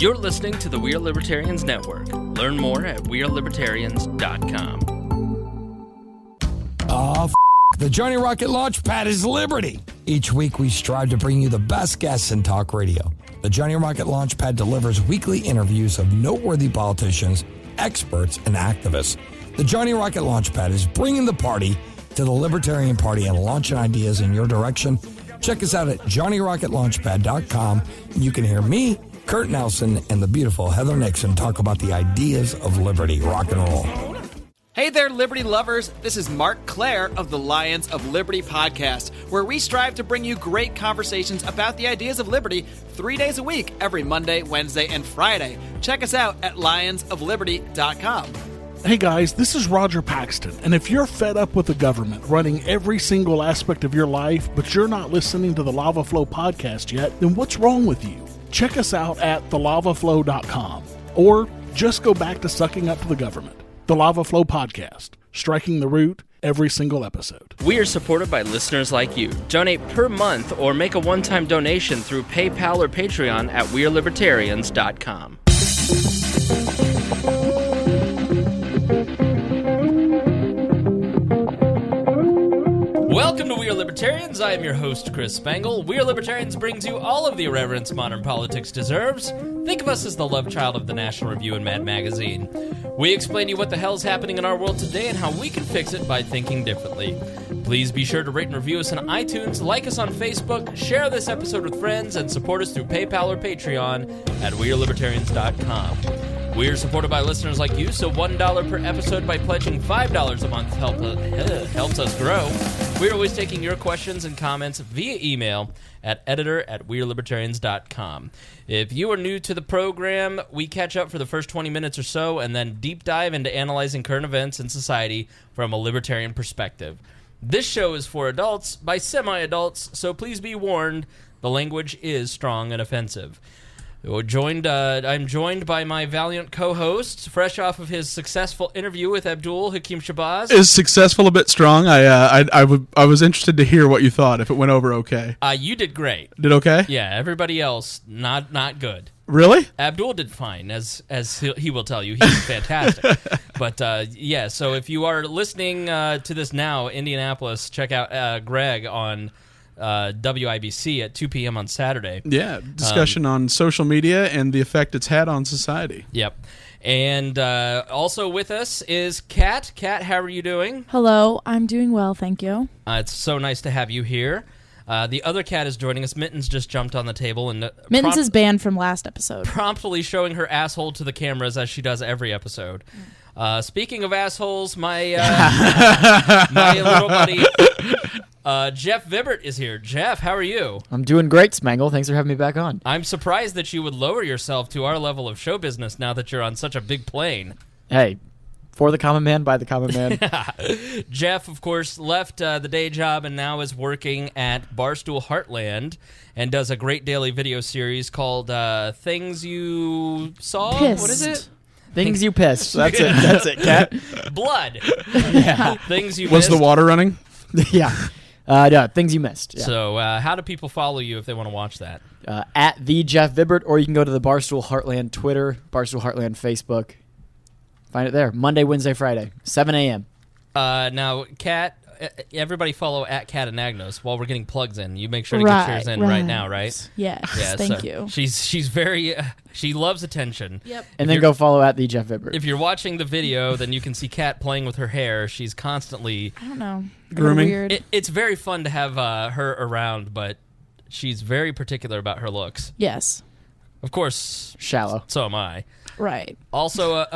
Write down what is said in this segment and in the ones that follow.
You're listening to the We Are Libertarians Network. Learn more at wearelibertarians.com. The Johnny Rocket Launchpad is Liberty. Each week we strive to bring you the best guests in talk radio. The Johnny Rocket Launchpad delivers weekly interviews of noteworthy politicians, experts, and activists. The Johnny Rocket Launchpad is bringing the party to the Libertarian Party and launching ideas in your direction. Check us out at johnnyrocketlaunchpad.com. You can hear me, Kurt Nelson, and the beautiful Heather Nixon talk about the ideas of liberty. Rock and roll. Hey there, Liberty lovers. This is Mark Claire of the Lions of Liberty podcast, where we strive to bring you great conversations about the ideas of liberty 3 days a week, every Monday, Wednesday, and Friday. Check us out at lionsofliberty.com. Hey guys, this is Roger Paxton, and if you're fed up with the government running every single aspect of your life, but you're not listening to the Lava Flow podcast yet, then what's wrong with you? Check us out at thelavaflow.com, or just go back to sucking up to the government. The Lava Flow Podcast, striking the root every single episode. We are supported by listeners like you. Donate per month or make a one-time donation through PayPal or Patreon at wearelibertarians.com. Welcome to We Are Libertarians. I am your host, Chris Spangle. We Are Libertarians brings you all of the irreverence modern politics deserves. Think of us as the love child of the National Review and Mad Magazine. We explain to you what the hell's happening in our world today and how we can fix it by thinking differently. Please be sure to rate and review us on iTunes, like us on Facebook, share this episode with friends, and support us through PayPal or Patreon at wearelibertarians.com. We're supported by listeners like you, so $1 per episode by pledging $5 a month helps us grow. We're always taking your questions and comments via email at editor@wearelibertarians.com. If you are new to the program, we catch up for the first 20 minutes or so and then deep dive into analyzing current events in society from a libertarian perspective. This show is for adults by semi-adults, so please be warned, the language is strong and offensive. I'm joined by my valiant co-host, fresh off of his successful interview with Abdul Hakim Shabazz. Is successful a bit strong? I was interested to hear what you thought, if it went over okay. You did great. Did okay? Yeah, everybody else, not good. Really? Abdul did fine, as he will tell you. He's fantastic. But, yeah, so if you are listening to this now, Indianapolis, check out Greg on WIBC at 2 p.m. on Saturday. Yeah, discussion on social media and the effect it's had on society. Yep. And also with us is Kat. Kat, how are you doing? Hello, I'm doing well, thank you. It's so nice to have you here. The other Kat is joining us. Mittens just jumped on the table. And Mittens is banned from last episode. Promptly showing her asshole to the cameras as she does every episode. Speaking of assholes, my little buddy... Jeff Vibbert is here. Jeff, how are you? I'm doing great, Spangle. Thanks for having me back on. I'm surprised that you would lower yourself to our level of show business now that you're on such a big plane. Hey, for the common man, by the common man. Jeff, of course, left the day job and now is working at Barstool Heartland and does a great daily video series called Things You Saw? Pissed. What is it? Things you pissed. That's it. That's it, Kat. Blood. Yeah. Things you Was missed. the water running? Yeah. No, things you missed. Yeah. So how do people follow you if they want to watch that? At the Jeff Vibbert, or you can go to the Barstool Heartland Twitter, Barstool Heartland Facebook. Find it there. Monday, Wednesday, Friday, 7 a.m. Now, Kat, everybody follow at Kat Anagnos while we're getting plugs in. You make sure to get yours in right now, right? Yes, Yeah, thank so you. She's very she loves attention. Yep. And then go follow at the Jeff Vibbert. If you're watching the video, then you can see Kat playing with her hair. She's constantly I don't know. Grooming. Weird. It's very fun to have her around, but she's very particular about her looks. Yes. Of course, Shallow. so am I. Right. Also,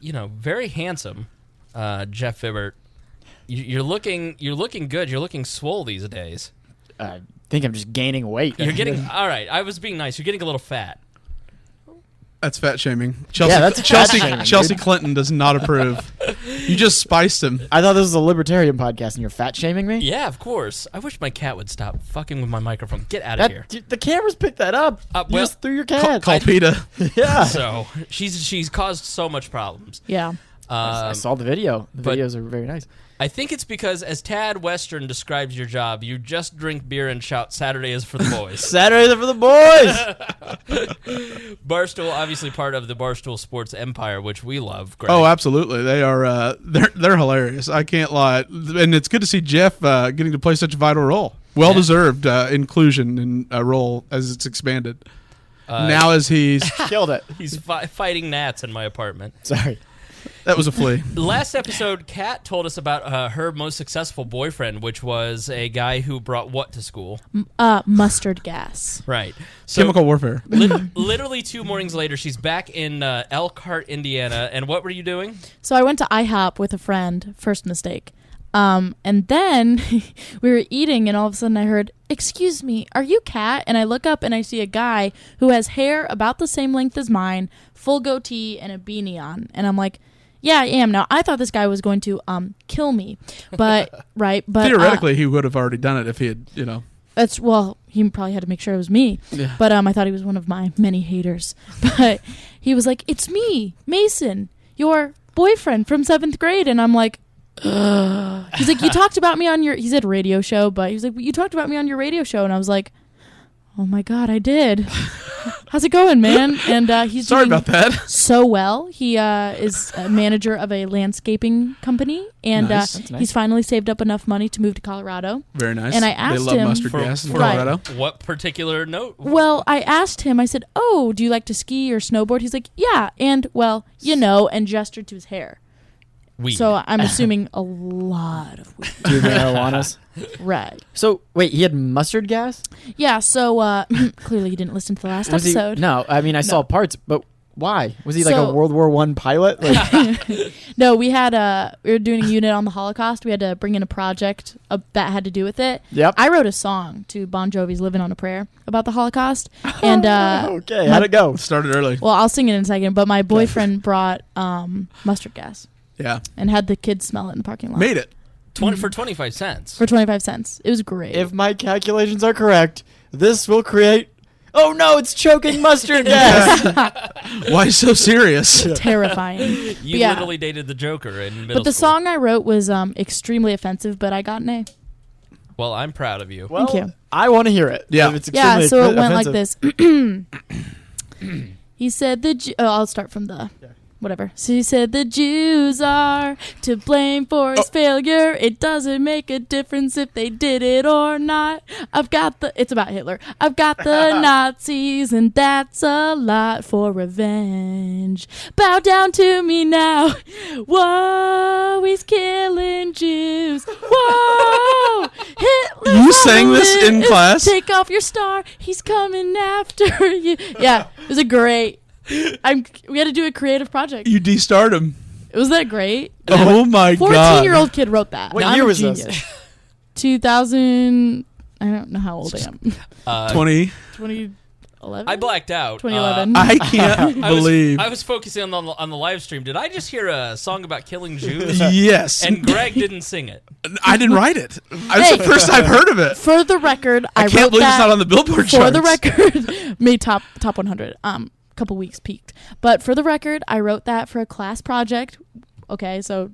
very handsome, Jeff Vibbert. You're looking good. You're looking swole these days. I think I'm just gaining weight. You're getting all right. I was being nice. You're getting a little fat. That's fat shaming. Chelsea, Yeah, that's fat shaming, Chelsea dude. Clinton does not approve. You just spiced him. I thought this was a libertarian podcast, and you're fat shaming me. Yeah, of course. I wish my cat would stop fucking with my microphone. Get out of here. Dude, the cameras picked that up. You well, just threw your cat. Call PETA. Yeah. So she's caused so much problems. Yeah. I saw the video. The but- videos are very nice. I think it's because, as Tad Western describes your job, you just drink beer and shout, "Saturday is for the boys." Saturdays are for the boys. Barstool, obviously part of the Barstool Sports empire, which we love. Greg. Oh, absolutely. They are. They're hilarious. I can't lie, and it's good to see Jeff getting to play such a vital role. Well deserved inclusion in a role as it's expanded. Now as he's Killed it. He's fighting gnats in my apartment. Sorry. that was a flea. Last episode, Kat told us about her most successful boyfriend, which was a guy who brought what to school? Mustard gas. Right. So Chemical warfare. literally 2 mornings later, she's back in Elkhart, Indiana. And what were you doing? So I went to IHOP with a friend. First mistake. And then we were eating, and all of a sudden I heard, "Excuse me, are you Kat?" And I look up and I see a guy who has hair about the same length as mine, full goatee, and a beanie on. And I'm like, "Yeah, I am." Now, I thought this guy was going to kill me, but right, but Theoretically, he would have already done it if he had, that's he probably had to make sure it was me. Yeah. But I thought he was one of my many haters. But he was like, "It's me, Mason, your boyfriend from 7th grade," and I'm like. He's like, "You talked about me on your," he said radio show, but he was like, "You talked about me on your radio show," and I was like, "Oh my God, I did." How's it going, man? And he's Sorry doing about that. so well. He is a manager of a landscaping company, and Nice. That's nice. he's finally saved up enough money to move to Colorado. Very nice. And I asked they love him mustard for- gas in for- Colorado. What particular note? Well, I asked him, I said, "Oh, do you like to ski or snowboard?" He's like, "Yeah, and well, and gestured to his hair. Weed. So I'm assuming a lot of weed. 2 marijuanas. Right. So wait, he had mustard gas? Yeah, so clearly you didn't listen to the last Was episode. No, I mean I saw parts, but why? Was he like a So- World War I pilot? Like, No, we were doing a unit on the Holocaust. We had to bring in a project that had to do with it. Yep. I wrote a song to Bon Jovi's "Living on a Prayer" about the Holocaust. And okay, how'd it go? Started early. well, I'll sing it in a second, but my boyfriend brought mustard gas Yeah. and had the kids smell it in the parking lot. Made it. 20 for 25 cents. For 25 cents. It was great. If my calculations are correct, this will create. Oh no, it's choking mustard gas. Why so serious? Terrifying. You But yeah. literally dated the Joker in middle But the school. song I wrote was extremely offensive, but I got an A. Well, I'm proud of you. Well, Thank you. I want to hear it. Yeah. If it's Yeah, extremely so it went offensive. like this. He said I'll start from the whatever. So he said the Jews are to blame for his failure. It doesn't make a difference if they did it or not. It's about Hitler. I've got the Nazis, and that's a lot for revenge. Bow down to me now. Whoa, he's killing Jews. Whoa, Hitler. You sang this in class? Take off your star. He's coming after you. Yeah, it was a great. We had to do a creative project. You de-starred him. Was that great? Oh my God. 14-year-old kid wrote that. What I'm year a was this? genius. 2000. I don't know how old I am. 20. 2011. I blacked out. 2011. I can't believe. I was focusing on the live stream. Did I just hear a song about killing Jews? Yes. And Greg didn't sing it. I didn't write it. It's Hey. the first I've heard of it. For the record, I I can't wrote believe that it's not on the Billboard for charts. the record. Made top 100. Couple weeks peaked. But for the record, I wrote that for a class project. Okay, so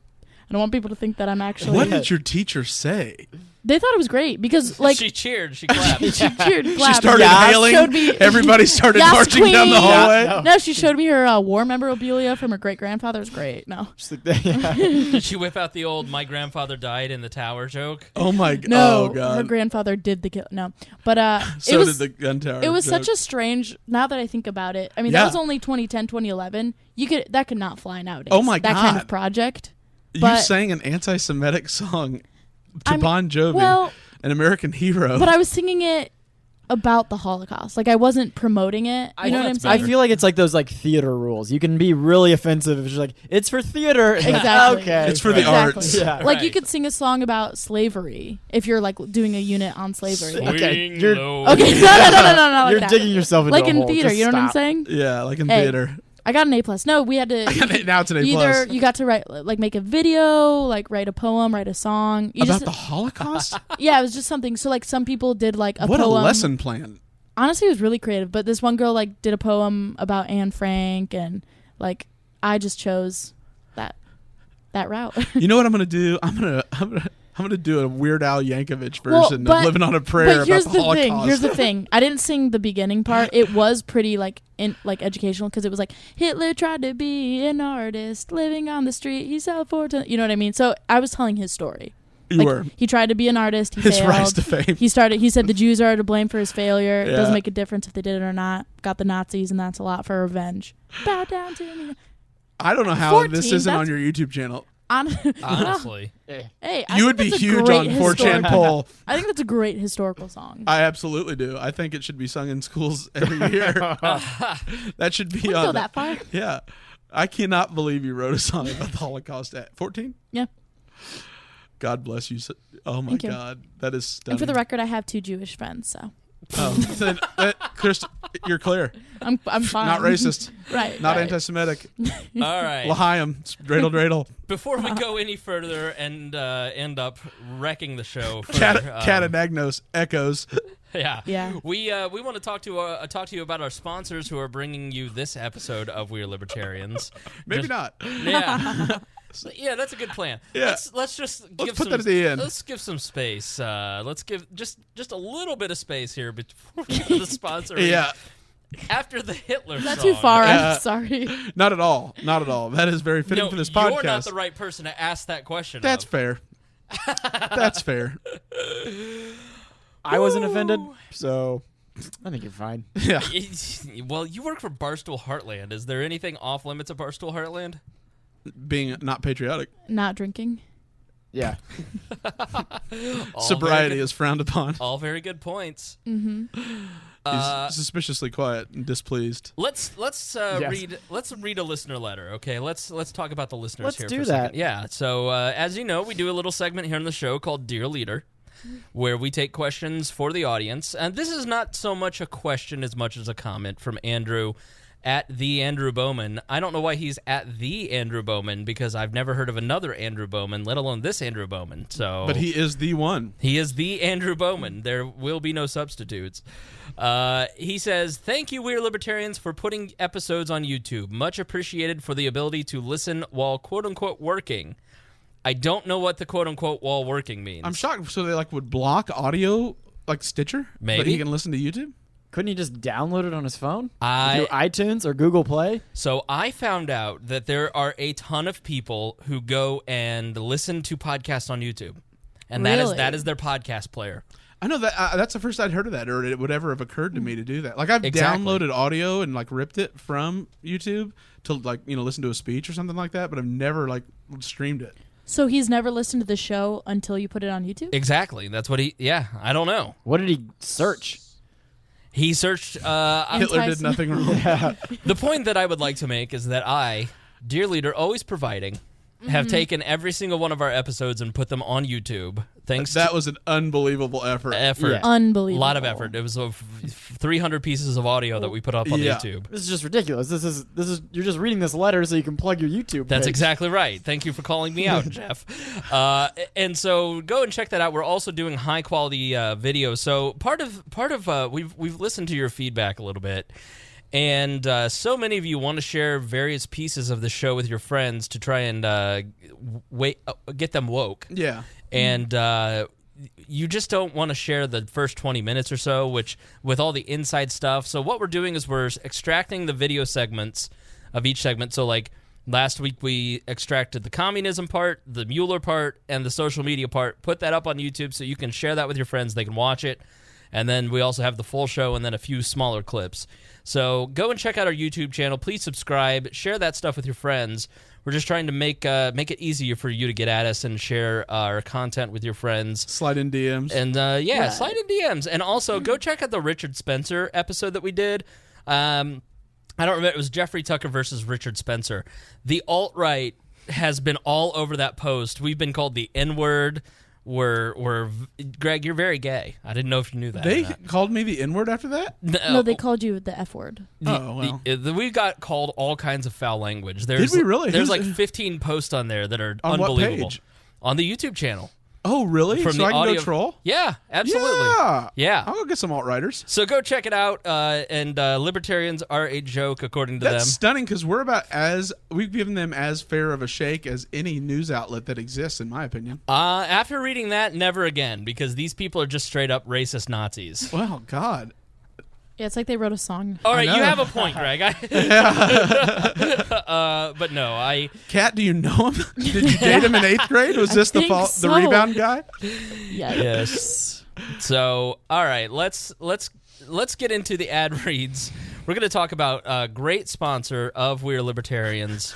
I don't want people to think that I'm actually. What did your teacher say? They thought it was great because like She cheered. She clapped. she cheered, She clapped. started hailing. Showed me- Everybody started Yes, marching down the queen. hallway. Yeah, No, she showed me her war memorabilia from her great grandfather. It was great. No, Just like that, yeah. Did she whip out the old "my grandfather died in the tower" joke? Oh my God. no, Oh her God. grandfather did the kill. No, but So it was did the gun tower. it was joke. such a strange. Now that I think about it, I mean Yeah. that was only 2010, 2011. That could not fly nowadays. Oh my that kind God. of project. You but- sang an anti-Semitic song to I'm- Bon Jovi, well- an American hero. But I was singing it about the Holocaust. Like I wasn't promoting it. You know what I'm that's saying? I feel like it's like those like theater rules. You can be really offensive if it's like it's for theater. Exactly. Okay. It's for the Exactly. arts. Yeah. Like you Right. could sing a song about slavery if you're like doing a unit on slavery. Okay, Swing you're- low. Okay, no, like You're that. digging yourself into Like a in hole. theater, Just you know what I'm stop. saying? Yeah, like in Hey. theater. I got an A+. No, we had to Now it's an A+. either you got to write like make a video, like write a poem, write a song. You About just, the Holocaust? yeah, it was just something. So like some people did like a What a poem. lesson plan. Honestly, it was really creative. But this one girl like did a poem about Anne Frank, and like I just chose that. that route. You know what I'm gonna do? I'm gonna do a Weird Al Yankovic version of "Living on a Prayer" but here's about the Holocaust. Here's the thing. I didn't sing the beginning part. It was pretty educational because it was like Hitler tried to be an artist living on the street. He sold you know what I mean? So I was telling his story. You were. He tried to be an artist. He His failed. rise to fame. He said the Jews are to blame for his failure. It Yeah. doesn't make a difference if they did it or not. Got the Nazis, and that's a lot for revenge. Bow down to me. I don't know how 14, this isn't on that's- your YouTube channel. Honestly. Hey, I You think would be that's a huge great on 4chan poll. I think that's a great historical song. I absolutely do. I think it should be sung in schools every year. That should be Wouldn't on. go that far. Yeah. I cannot believe you wrote a song about the Holocaust at 14. Yeah. God bless you. Oh my Thank you. God, that is stunning. And for the record, I have 2 Jewish friends, so then, Chris, you're clear. I'm fine. Not racist. Right. Not right. anti-Semitic. All right. L'chaim. Dreidel, dreidel. Before we go any further and end up wrecking the show, for, Cat Anagnos echoes. Yeah. Yeah. We want to talk to you about our sponsors who are bringing you this episode of We're Libertarians. Maybe not. Yeah. Yeah, that's a good plan. Yeah. Let's just give put some, that at the end. Let's give some space. Let's give just a little bit of space here before we get to the sponsor. Yeah. After the Hitler Is that song. too far? Yeah. I'm sorry. Not at all. Not at all. That is very fitting No, for this podcast. you're not the right person to ask that question. That's of. fair. That's fair. I wasn't offended, so I think you're fine. Yeah. Well, you work for Barstool Heartland. Is there anything off limits at Barstool Heartland? Being not patriotic. Not drinking. Yeah. All Sobriety very good- is frowned upon. all very good points. He's suspiciously quiet and displeased. Let's Yes. read a listener letter. Okay, let's talk about the listeners Let's here. do for a that. second. Yeah. So as you know, we do a little segment here on the show called Dear Leader, where we take questions for the audience. And this is not so much a question as much as a comment from Andrew at the Andrew Bowman. I don't know why he's at the Andrew Bowman because I've never heard of another Andrew Bowman, let alone this Andrew Bowman. So, But he is the one. he is the Andrew Bowman. There will be no substitutes. He says, "Thank you, We're Libertarians, for putting episodes on YouTube. Much appreciated for the ability to listen while quote-unquote working. I don't know what the quote-unquote while working means." I'm shocked. So they would block audio like Stitcher? But Maybe. he can listen to YouTube? Couldn't he just download it on his phone? I- Through iTunes or Google Play? So I found out that there are a ton of people who go and listen to podcasts on YouTube. And Really? that is their podcast player. I know that that's the first I'd heard of that, or it would ever have occurred to me to do that. Like I've Exactly. downloaded audio and ripped it from YouTube to listen to a speech or something like that, but I've never streamed it. So he's never listened to the show until you put it on YouTube? Exactly. That's what I don't know. What did he search? He searched Hitler did Enticing. nothing wrong. the point that I would like to make is that I, dear leader, always providing, have taken every single one of our episodes and put them on YouTube. Thanks That was an unbelievable effort. to effort. Yeah. A Unbelievable. lot of effort. It was 300 pieces of audio that we put up on Yeah. YouTube. This is just ridiculous. This is you're just reading this letter so you can plug your YouTube That's page. exactly right. Thank you for calling me out, Jeff. And so go and check that out. We're also doing high quality video. So part of we've listened to your feedback a little bit, and so many of you want to share various pieces of the show with your friends to try and get them woke. Yeah. And you just don't want to share the first 20 minutes or so, which with all the inside stuff. So what we're doing is we're extracting the video segments of each segment. So last week we extracted the communism part, the Mueller part, and the social media part. Put that up on YouTube so you can share that with your friends. They can watch it. And then we also have the full show and then a few smaller clips. So go and check out our YouTube channel. Please subscribe. Share that stuff with your friends. We're just trying to make it easier for you to get at us and share our content with your friends. Slide in DMs. And slide in DMs. And also go check out the Richard Spencer episode that we did. I don't remember. It was Jeffrey Tucker versus Richard Spencer. The alt-right has been all over that post. We've been called the N-word. Greg, you're very gay. I didn't know if you knew that. They or not. called me the N-word after that? No, they called you the F word. Oh, well. We got called all kinds of foul language. Did we really? There's Who's- 15 posts on there that are On what unbelievable. page? On the YouTube channel. Oh, really? From So the I can audio- go troll? Yeah, absolutely. Yeah. I'll go get some alt-writers. So go check it out, and libertarians are a joke, according to That's them. stunning because we've given them as fair of a shake as any news outlet that exists, in my opinion. After reading that, never again, because these people are just straight up racist Nazis. Well, God. Yeah, it's like they wrote a song. All right, know. you have a point, Greg. But no, Kat, do you know him? Did you date him in 8th grade? Was this the think so. rebound guy? Yes. So, all right, let's get into the ad reads. We're going to talk about a great sponsor of We're Libertarians,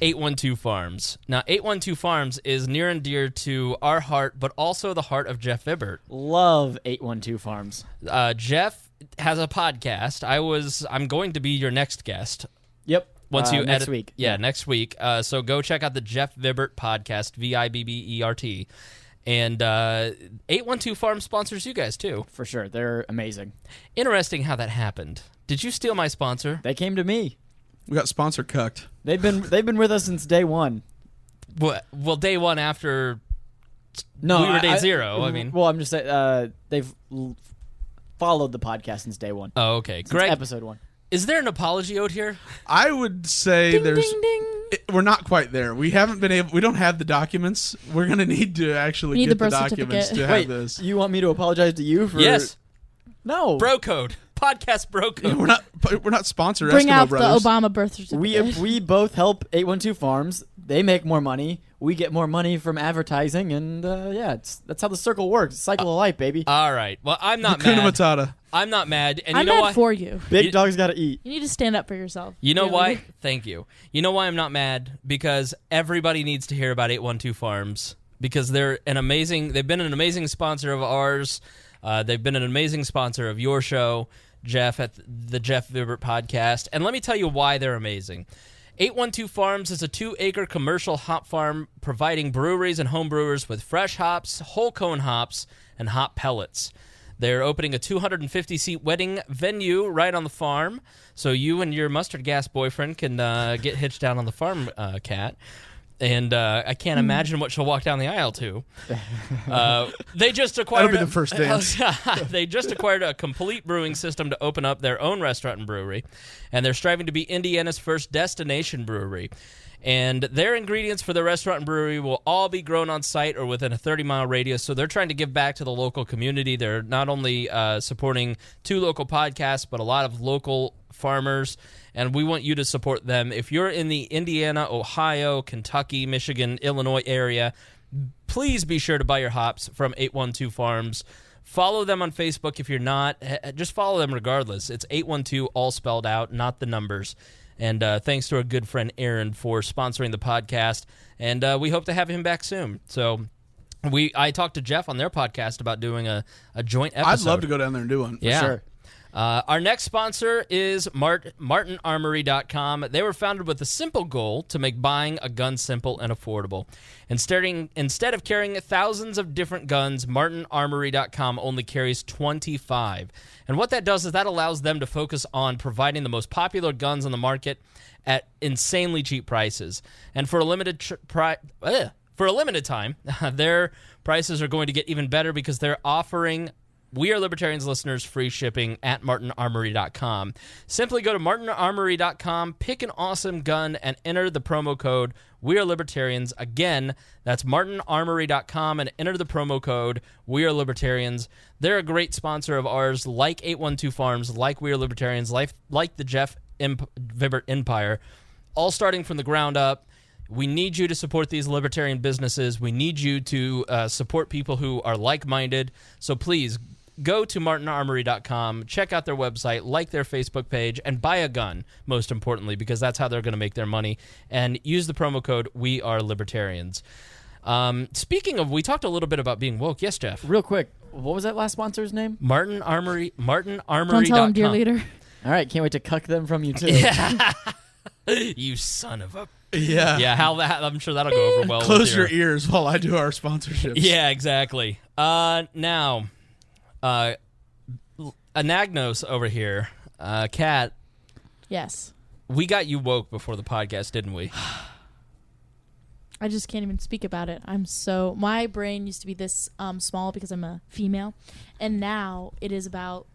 812 Farms. Now, 812 Farms is near and dear to our heart, but also the heart of Jeff Vibbert. Love 812 Farms. Jeff has a podcast. I'm going to be your next guest. Yep. Once you next edit, week. Yeah, next week. So go check out the Jeff Vibbert podcast, Vibbert. And 812 Farm sponsors you guys, too. For sure. They're amazing. Interesting how that happened. Did you steal my sponsor? They came to me. We got sponsor cucked. They've been with us since day one. Well, day one after No, we were day zero. I mean, well, I'm just saying they've followed the podcast since day one. oh, okay. Since Greg, episode 1. is there an apology owed here? I would say Ding, there's. ding, ding. We're not quite there. We haven't been able. We don't have the documents. We're gonna need to actually We need get the the birth documents to certificate. have Wait, this. you want me to apologize to you for? Yes. No. Bro code. Podcast bro code. We're not sponsored. Bring Eskimo out Brothers. the Obama birth certificate. We both help 812 Farms. They make more money. We get more money from advertising, and that's how the circle works. Cycle of life, baby. All right. Well, I'm not Hakuna mad. Matata. I'm not mad. And I'm you know mad why? for you. Big dogs gotta eat. You need to stand up for yourself. You know Really. why? Thank you. You know why I'm not mad? Because everybody needs to hear about 812 Farms because they've been an amazing sponsor of ours. They've been an amazing sponsor of your show, Jeff, at the Jeff Vibbert podcast. And let me tell you why they're amazing. 812 Farms is a 2-acre commercial hop farm providing breweries and home brewers with fresh hops, whole cone hops, and hop pellets. They're opening a 250-seat wedding venue right on the farm, so you and your mustard gas boyfriend can get hitched down on the farm, Kat. And I can't imagine what she'll walk down the aisle to. They just acquired. That'll be the first dance. They just acquired a complete brewing system to open up their own restaurant and brewery, and they're striving to be Indiana's first destination brewery. And their ingredients for the restaurant and brewery will all be grown on site or within a 30-mile radius. So they're trying to give back to the local community. They're not only supporting 2 local podcasts, but a lot of local farmers. And we want you to support them. If you're in the Indiana, Ohio, Kentucky, Michigan, Illinois area, please be sure to buy your hops from 812 Farms. Follow them on Facebook if you're not. Just follow them regardless. It's 812 all spelled out, not the numbers. And thanks to our good friend Aaron for sponsoring the podcast. And we hope to have him back soon. So I talked to Jeff on their podcast about doing a joint episode. I'd love to go down there and do one. Yeah. Sure. Our next sponsor is MartinArmory.com. They were founded with a simple goal to make buying a gun simple and affordable. Instead of carrying thousands of different guns, MartinArmory.com only carries 25. And what that does is that allows them to focus on providing the most popular guns on the market at insanely cheap prices. And for a limited time, their prices are going to get even better because they're offering We Are Libertarians listeners free shipping at martinarmory.com. Simply go to martinarmory.com, pick an awesome gun, and enter the promo code We Are Libertarians. Again, that's martinarmory.com, and enter the promo code We Are Libertarians. They're a great sponsor of ours, like 812 Farms, like We Are Libertarians, like the Jeff Vibbert Empire, all starting from the ground up. We need you to support these libertarian businesses. We need you to support people who are like-minded. So please, go to martinarmory.com, check out their website, like their Facebook page, and buy a gun, most importantly, because that's how they're going to make their money. And use the promo code We Are Libertarians. Speaking of, we talked a little bit about being woke. Yes, Jeff? Real quick, what was that last sponsor's name? martinarmory.com. Don't tell him, dear leader. All right, can't wait to cuck them from you, too. You son of a... Yeah. Yeah, I'm sure that'll go over well. Close with your ears while I do our sponsorships. Yeah, exactly. Now, Anagnos over here, Kat, Yes. we got you woke before the podcast, didn't we? I just can't even speak about it. My brain used to be this small because I'm a female, and now it is about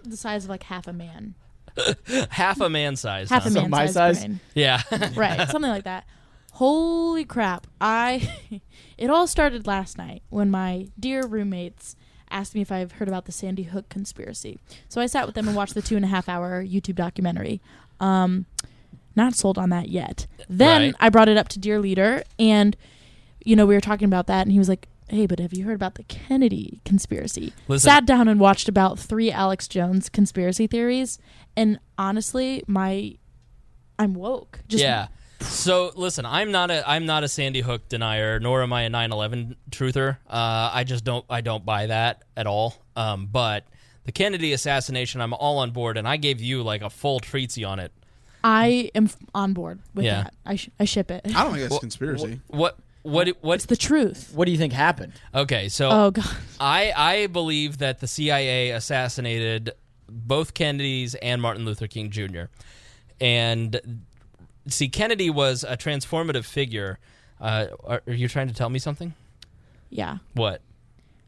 the size of like half a man. Half a man size. Half a man my size. size? Brain. Yeah. Right, something like that. Holy crap. It all started last night when my dear roommates asked me if I've heard about the Sandy Hook conspiracy. So I sat with them and watched the 2.5-hour YouTube documentary. Not sold on that yet. Then Right. I brought it up to Dear Leader, and we were talking about that, and he was like, hey, but have you heard about the Kennedy conspiracy? Listen. Sat down and watched about 3 Alex Jones conspiracy theories, and honestly, I'm woke. Yeah. So listen, I'm not a Sandy Hook denier, nor am I a 9/11 truther. I don't buy that at all. But the Kennedy assassination, I'm all on board, and I gave you like a full treatsy on it. I am on board with Yeah. that. I ship it. I don't think that's a conspiracy. It's the truth. What do you think happened? Okay, so Oh god. I believe that the CIA assassinated both Kennedys and Martin Luther King Jr. And see, Kennedy was a transformative figure. Are you trying to tell me something? Yeah. What?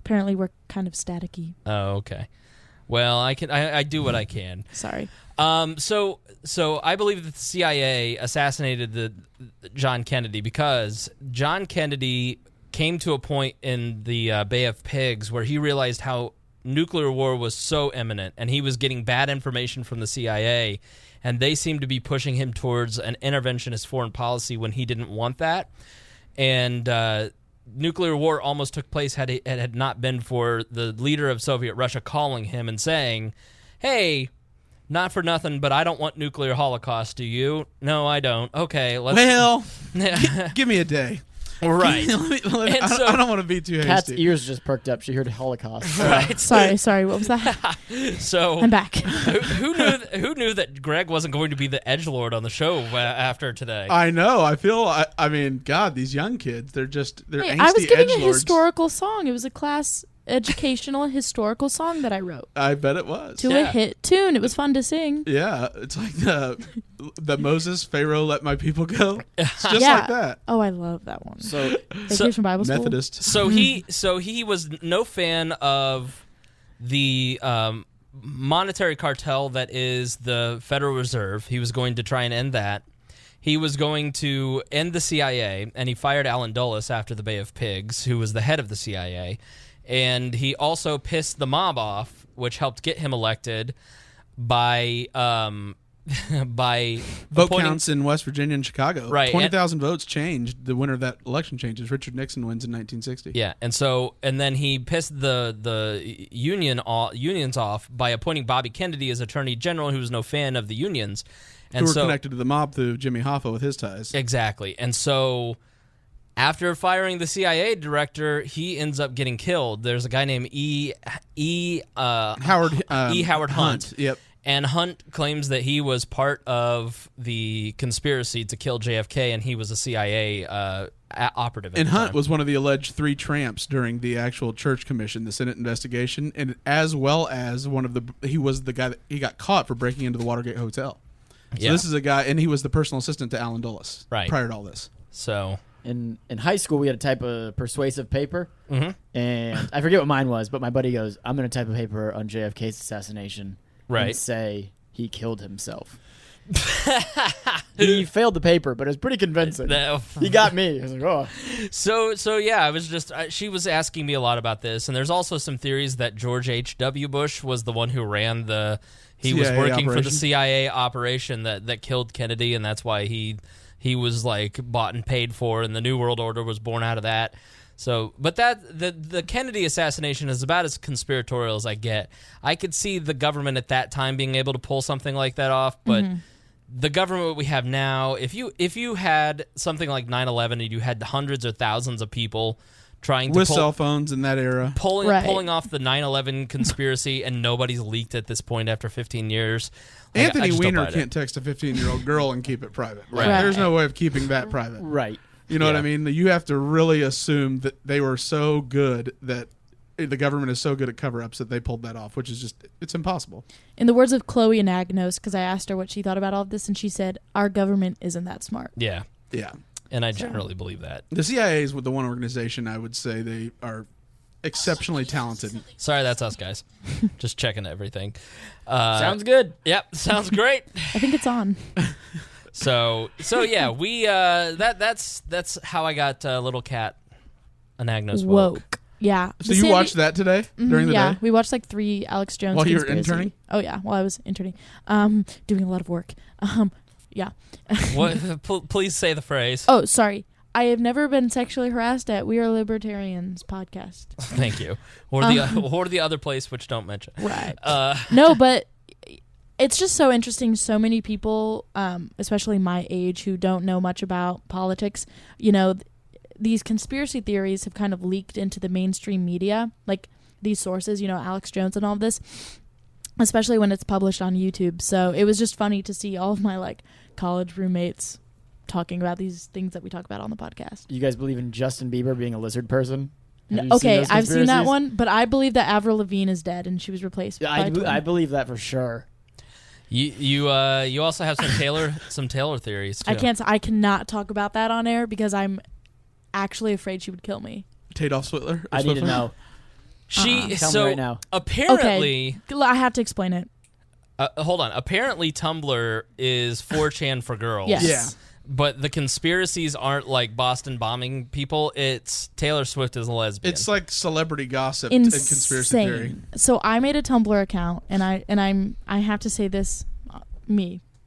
Apparently we're kind of staticky. Oh, okay. Well, I do what I can. Sorry. So I believe that the CIA assassinated the John Kennedy because John Kennedy came to a point in the Bay of Pigs where he realized how nuclear war was so imminent, and he was getting bad information from the CIA, and they seemed to be pushing him towards an interventionist foreign policy when he didn't want that. And nuclear war almost took place had it had not been for the leader of Soviet Russia calling him and saying, hey, not for nothing, but I don't want nuclear holocaust, do you? No, I don't. Okay, let's... Well, give me a day. Right. I don't want to be too hasty. Kat's ears just perked up. She heard Holocaust. Right. Sorry, what was that? So I'm back. who knew that Greg wasn't going to be the edgelord on the show after today? I know. I feel. I mean, God, these young kids. They're Hey, angsty I was giving a edgelords. historical song. It was a class educational historical song that I wrote I bet it was. to a hit tune. It was fun to sing. Yeah, it's like the Moses Pharaoh let my people go. It's just Yeah. like that. Oh, I love that one. So Vacation Bible School. Methodist. So he was no fan of the monetary cartel that is the Federal Reserve. He was going to try and end that. He was going to end the CIA, and he fired Alan Dulles after the Bay of Pigs, who was the head of the CIA. And he also pissed the mob off, which helped get him elected by Vote counts in West Virginia and Chicago. Right, 20,000 votes changed. The winner of that election changes. Richard Nixon wins in 1960. Yeah, and then he pissed the unions off by appointing Bobby Kennedy as Attorney General, who was no fan of the unions. And Who were connected to the mob through Jimmy Hoffa with his ties. Exactly. And so after firing the CIA director, he ends up getting killed. There's a guy named Howard Hunt. Yep. And Hunt claims that he was part of the conspiracy to kill JFK, and he was a CIA operative. And Hunt was one of the alleged 3 tramps during the actual Church Commission, the Senate investigation, and as well as he was the guy that he got caught for breaking into the Watergate Hotel. So this is a guy, and he was the personal assistant to Alan Dulles prior to all this. So in high school, we had to type a persuasive paper, and I forget what mine was, but my buddy goes, I'm going to type a paper on JFK's assassination and say he killed himself. He failed the paper, but it was pretty convincing. He got me. I was like, oh. So yeah, I was just she was asking me a lot about this, and there's also some theories that George H.W. Bush was the one who ran he was working for the CIA operation that killed Kennedy, and that's why he was like bought and paid for, and the New World Order was born out of that. So, but the Kennedy assassination is about as conspiratorial as I get. I could see the government at that time being able to pull something like that off, but the government we have now, if you had something like 9/11 and you had hundreds or thousands of people trying to with cell phones in that era, pulling off the 9/11 conspiracy, and nobody's leaked at this point after 15 years. Anthony Weiner can't text a 15-year-old girl and keep it private. Right. There's no way of keeping that private. Right. You know what I mean? You have to really assume that they were so good that the government is so good at cover-ups that they pulled that off, which is just, it's impossible. In the words of Chloe Anagnos, because I asked her what she thought about all of this, and she said, our government isn't that smart. Yeah. Yeah. And I generally believe that. The CIA is the one organization I would say they are exceptionally talented. Sorry, that's us, guys. Just checking everything. Sounds good. Yep, sounds great. I think it's on. So yeah, we that's how I got Little Cat Anagnos woke. Yeah. So you watched that today during the day? Yeah, we watched like 3 Alex Jones while you were conspiracy. interning. Oh yeah, while I was interning, doing a lot of work. Yeah. What? Please say the phrase. Oh, sorry. I have never been sexually harassed at We Are Libertarians podcast. Thank you. Or the other place which don't mention. Right. No, but it's just so interesting. So many people, especially my age, who don't know much about politics, these conspiracy theories have kind of leaked into the mainstream media, like these sources, Alex Jones and all of this, especially when it's published on YouTube. So it was just funny to see all of my college roommates talking about these things that we talk about on the podcast. You guys believe in Justin Bieber being a lizard person? Okay, I've seen that one, but I believe that Avril Lavigne is dead and she was replaced by I believe that for sure. You also have some Taylor theories too. I cannot talk about that on air because I'm actually afraid she would kill me. Tadoff Switler? I need to know. Tell me right now. Apparently, okay, I have to explain it. Hold on. Apparently, Tumblr is 4chan for girls. Yes. Yeah. But the conspiracies aren't like Boston bombing people. It's Taylor Swift is a lesbian. It's like celebrity gossip and conspiracy theory. So I made a Tumblr account, and I have to say this,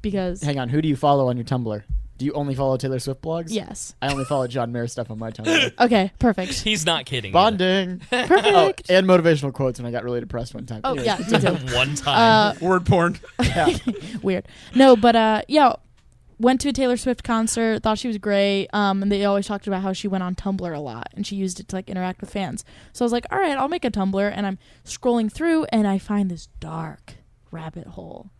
because hang on, who do you follow on your Tumblr? Do you only follow Taylor Swift blogs? Yes. I only follow John Mayer stuff on my Tumblr. Okay, perfect. He's not kidding. Bonding. Perfect. And motivational quotes when I got really depressed one time. Oh, Anyways. yeah, me too. One time. Word porn. Yeah. Weird. No, but went to a Taylor Swift concert, thought she was great, and they always talked about how she went on Tumblr a lot, and she used it to interact with fans. So I was like, all right, I'll make a Tumblr, and I'm scrolling through, and I find this dark rabbit hole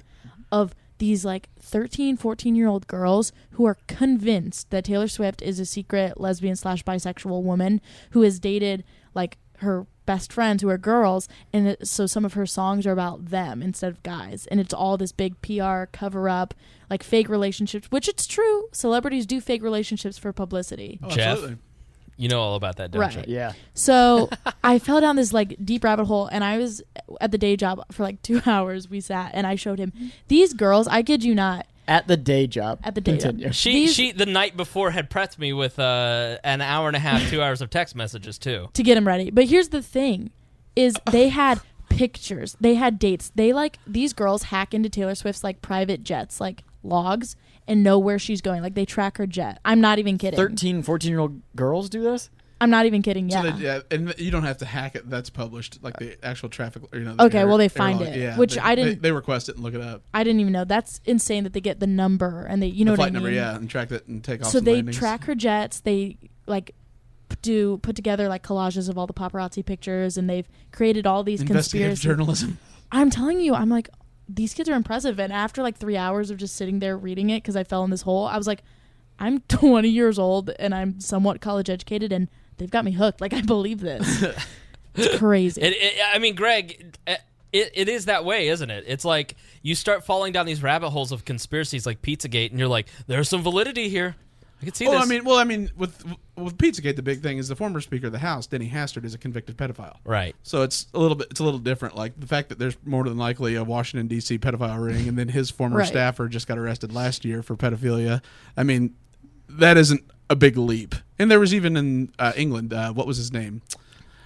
of these 13, 14-year-old girls who are convinced that Taylor Swift is a secret lesbian/bisexual woman who has dated her best friends who are girls, and so some of her songs are about them instead of guys, and it's all this big PR cover up, fake relationships, which it's true. Celebrities do fake relationships for publicity. Oh, Jeff, absolutely. you know all about that, don't you? Yeah. So I fell down this deep rabbit hole, and I was at the day job for 2 hours. We sat, and I showed him these girls. I kid you not. At the day job. At the day job. She the night before had prepped me with an hour and a half, 2 hours of text messages too to get him ready. But here's the thing: is they had pictures, they had dates. They these girls hack into Taylor Swift's private jets, logs, and know where she's going. They track her jet. I'm not even kidding. 13, 14-year-old girls do this? I'm not even kidding. Yeah. So and you don't have to hack it. That's published, the actual traffic. Okay, well they find it, yeah, which I didn't. They request it and look it up. I didn't even know. That's insane that they get the number and they, the what flight I mean? number, yeah, and track that and take off. So they landings. track her jets. They put together collages of all the paparazzi pictures, and they've created all these investigative journalism. I'm telling you, I'm these kids are impressive. And after 3 hours of just sitting there reading it, because I fell in this hole, I was I'm 20 years old and I'm somewhat college educated, and they've got me hooked. I believe this. It's crazy. I mean, Greg, it is that way, isn't it? It's you start falling down these rabbit holes of conspiracies like Pizzagate, and you're there's some validity here. I can see this. I mean, with Pizzagate, the big thing is the former Speaker of the House, Denny Hastert, is a convicted pedophile. Right. So it's a little different. The fact that there's more than likely a Washington D.C. pedophile ring, and then his former staffer just got arrested last year for pedophilia. I mean, that isn't a big leap. And there was even in England, what was his name?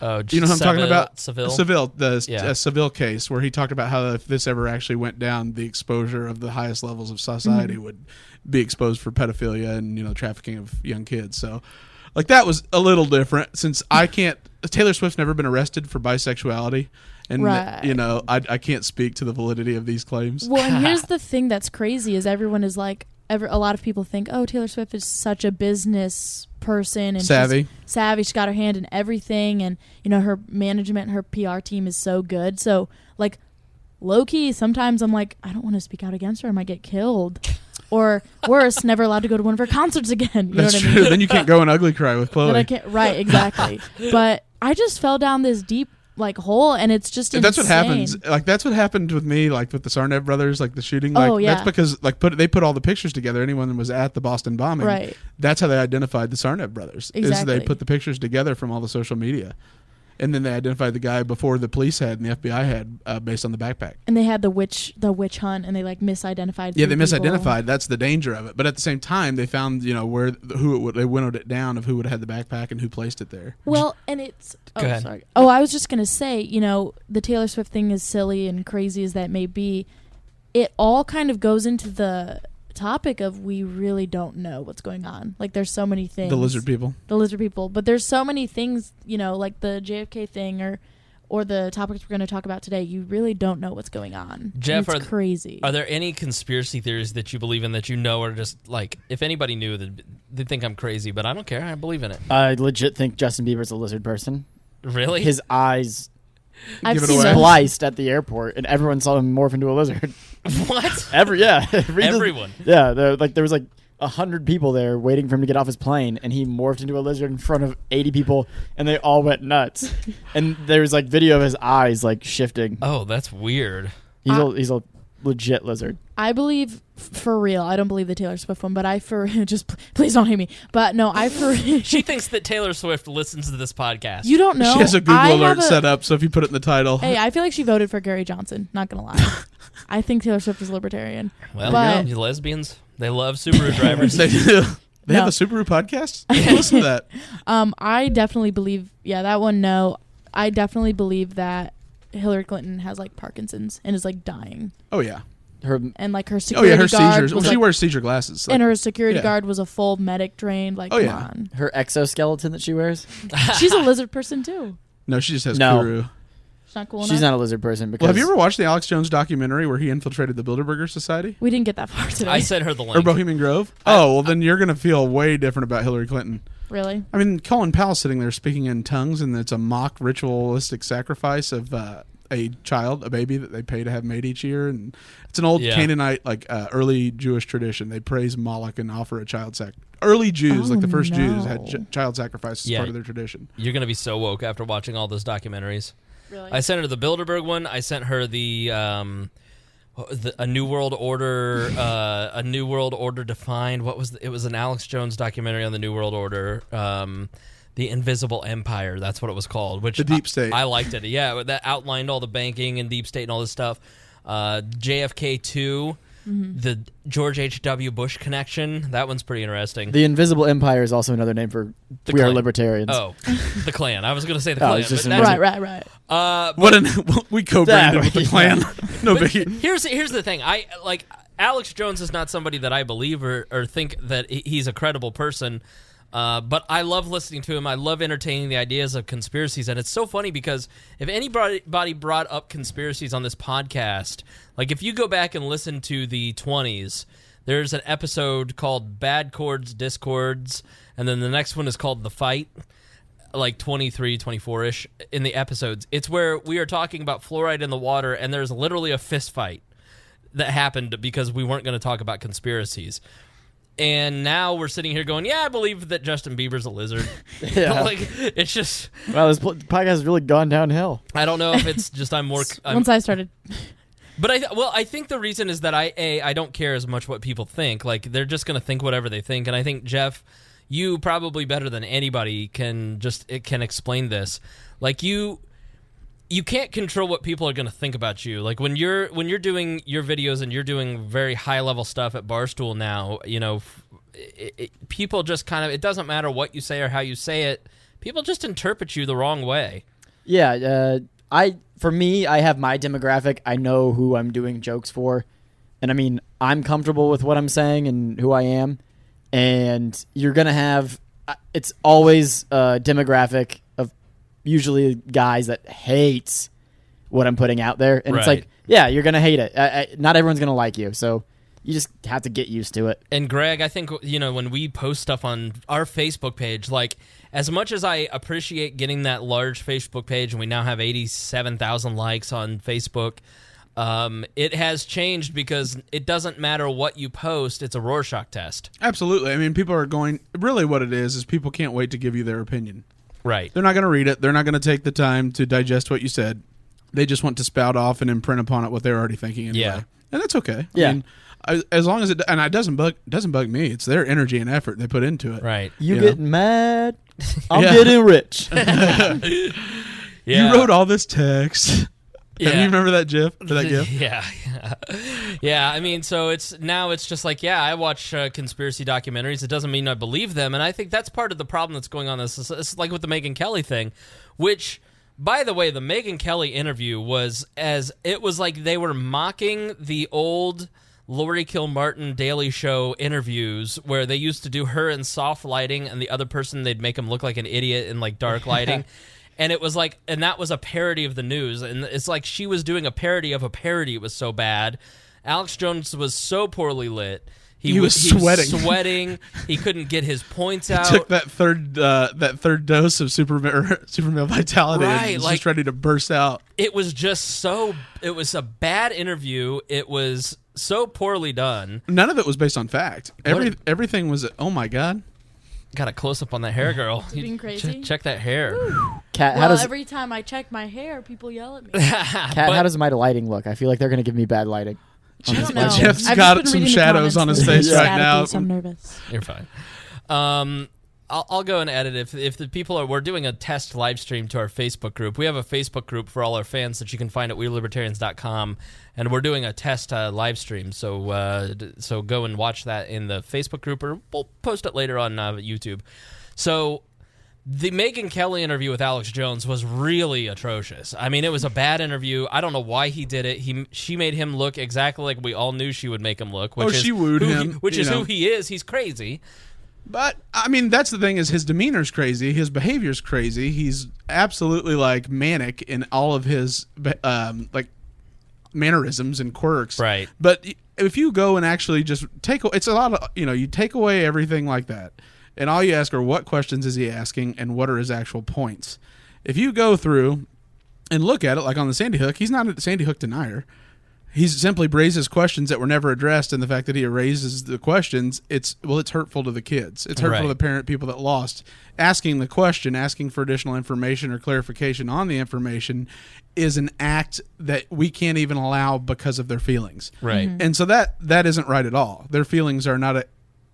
Oh, you know what I'm talking about? Seville, Seville case, where he talked about how if this ever actually went down, the exposure of the highest levels of society would be exposed for pedophilia and trafficking of young kids. So, that was a little different, since I can't. Taylor Swift's never been arrested for bisexuality, and I can't speak to the validity of these claims. Well, and here's the thing that's crazy: is everyone is a lot of people think, oh, Taylor Swift is such a business person and savvy. She's got her hand in everything, and her management, her PR team is so good. So low key, sometimes I'm I don't want to speak out against her. I might get killed, or worse, never allowed to go to one of her concerts again. That's know what true. I mean? Then you can't go and ugly cry with Chloe. Then I can't. Right, exactly. But I just fell down this deep like hole, and it's just insane. That's what happens. Like that's what happened with me, like with the Tsarnaev brothers, like the shooting. Like, that's because like they put all the pictures together. Anyone that was at the Boston bombing, right? That's how they identified the Tsarnaev brothers. Exactly. Is they put the pictures together from all the social media, and then they identified the guy before the police had and the FBI had based on the backpack. And they had the witch hunt, and they like misidentified. Yeah, they misidentified. That's the danger of it. But at the same time, they found they winnowed it down of who would have had the backpack and who placed it there. Well, and it's Go ahead. Sorry. Oh, I was just gonna say, the Taylor Swift thing, is silly and crazy as that may be, it all kind of goes into the topic of we really don't know what's going on. Like there's so many things. The lizard people, but there's so many things, like the JFK thing or the topics we're going to talk about today. You really don't know what's going on. Jeff, it's crazy. Are there any conspiracy theories that you believe in that are just like, if anybody knew, they'd think I'm crazy, but I don't care. I believe in it. I legit think Justin Bieber's a lizard person. Really? His eyes I've seen spliced at the airport, and everyone saw him morph into a lizard. What? Everyone. Yeah, there was like 100 people there waiting for him to get off his plane, and he morphed into a lizard in front of 80 people, and they all went nuts. And there was like video of his eyes like shifting. Oh, that's weird. He's a legit lizard. I believe for real. I don't believe the Taylor Swift one, but just please don't hate me. But no, She thinks that Taylor Swift listens to this podcast. You don't know. She has a Google alert set up, so if you put it in the title. Hey, I feel like she voted for Gary Johnson. Not gonna lie. I think Taylor Swift is libertarian. Well, you lesbians, they love Subaru drivers. They do. They have a Subaru podcast? Listen to that. I definitely believe, that one, no. I definitely believe that Hillary Clinton has like Parkinson's and is like dying. Oh, yeah. Her security her guard seizures. Well, she wears seizure glasses. And her security guard was a full medic trained. Like, come on. Her exoskeleton that she wears? She's a lizard person, too. No, she just has Kuru. She's not cool enough? She's not a lizard person. Because have you ever watched the Alex Jones documentary where he infiltrated the Bilderberger Society? We didn't get that far today. I sent her the link. Or Bohemian Grove? Well, then you're going to feel way different about Hillary Clinton. Really? I mean, Colin Powell's sitting there speaking in tongues, and it's a mock ritualistic sacrifice of a baby that they pay to have made each year, and it's an old Canaanite, early Jewish tradition. They praise Moloch and offer a child sacrifice. Early Jews, like the first Jews, had child sacrifice as part of their tradition. You're going to be so woke after watching all those documentaries. Really? I sent her the Bilderberg one. I sent her the A New World Order, A New World Order Defined. It was an Alex Jones documentary on the New World Order. The Invisible Empire, that's what it was called. Which the Deep State. I liked it. Yeah, that outlined all the banking and Deep State and all this stuff. JFK 2, the George H.W. Bush connection. That one's pretty interesting. The Invisible Empire is also another name for We Are Libertarians. Oh, the Klan. I was going to say the Klan. Right. We co-branded with the Klan. No biggie. Here's the thing. Alex Jones is not somebody that I believe or think that he's a credible person. But I love listening to him. I love entertaining the ideas of conspiracies. And it's so funny because if anybody brought up conspiracies on this podcast, like if you go back and listen to the 20s, there's an episode called Bad Chords, Discords, and then the next one is called The Fight, like 23, 24-ish in the episodes. It's where we are talking about fluoride in the water, and there's literally a fist fight that happened because we weren't going to talk about conspiracies. And now we're sitting here going, I believe that Justin Bieber's a lizard. It's just... Well, this podcast has really gone downhill. I don't know if it's just once I started... But I think the reason is that I don't care as much what people think. Like, they're just going to think whatever they think. And I think, Jeff, you probably better than anybody can explain this. Like, you can't control what people are going to think about you. Like when you're doing your videos and you're doing very high level stuff at Barstool now, people just kind of, it doesn't matter what you say or how you say it. People just interpret you the wrong way. Yeah. For me, I have my demographic. I know who I'm doing jokes for. And I mean, I'm comfortable with what I'm saying and who I am. And you're going to have, it's always a demographic of usually guys that hates what I'm putting out there. And It's like, you're going to hate it. Not everyone's going to like you. So you just have to get used to it. And Greg, I think, when we post stuff on our Facebook page, like, as much as I appreciate getting that large Facebook page, and we now have 87,000 likes on Facebook, it has changed because it doesn't matter what you post. It's a Rorschach test. Absolutely. I mean, people are going... Really what it is people can't wait to give you their opinion. Right. They're not going to read it. They're not going to take the time to digest what you said. They just want to spout off and imprint upon it what they're already thinking anyway. Yeah. And that's okay. Yeah. I mean, as long as it doesn't bug me. It's their energy and effort they put into it. Right. You Yeah. getting mad? I'm Yeah. getting rich. You wrote all this text. Yeah. You remember that GIF? Or that GIF? Yeah. I mean, so it's just like, I watch conspiracy documentaries. It doesn't mean I believe them, and I think that's part of the problem that's going on. It's like with the Megyn Kelly thing, which, by the way, the Megyn Kelly interview was like they were mocking the old Lori Kilmartin Daily Show interviews where they used to do her in soft lighting and the other person, they'd make him look like an idiot in like dark lighting. And it was like, and that was a parody of the news. And it's like she was doing a parody of a parody. It was so bad. Alex Jones was so poorly lit. He was sweating. He couldn't get his points out. He took that third dose of super male vitality and was just ready to burst out. It was just it was a bad interview. It was so poorly done. None of it was based on fact. Everything was, oh my God. Got a close up on that hair, girl. Being crazy. Check that hair. Kat, Every time I check my hair, people yell at me. Kat, how does my lighting look? I feel like they're going to give me bad lighting. I don't know. Jeff's I've got just some been reading the shadows on his comments face right now. so I'm nervous. You're fine. I'll go and edit if the people we're doing a test live stream to our Facebook group. We have a Facebook group for all our fans that you can find at WeLibertarians.com, and we're doing a test live stream. So go and watch that in the Facebook group, or we'll post it later on YouTube. So the Megyn Kelly interview with Alex Jones was really atrocious. I mean, it was a bad interview. I don't know why he did it. She made him look exactly like we all knew she would make him look. She wooed him. Which is who he is. He's crazy. But, I mean, that's the thing is his demeanor's crazy. His behavior's crazy. He's absolutely, like, manic in all of his, mannerisms and quirks. Right. But if you go and actually just it's a lot of, you take away everything like that. And all you ask are what questions is he asking and what are his actual points. If you go through and look at it, like on the Sandy Hook, he's not a Sandy Hook denier. He simply raises questions that were never addressed, and the fact that he raises the questions, it's hurtful to the kids. It's hurtful to the people that lost. Asking the question, asking for additional information or clarification on the information is an act that we can't even allow because of their feelings. Right. Mm-hmm. And so that isn't right at all. Their feelings are not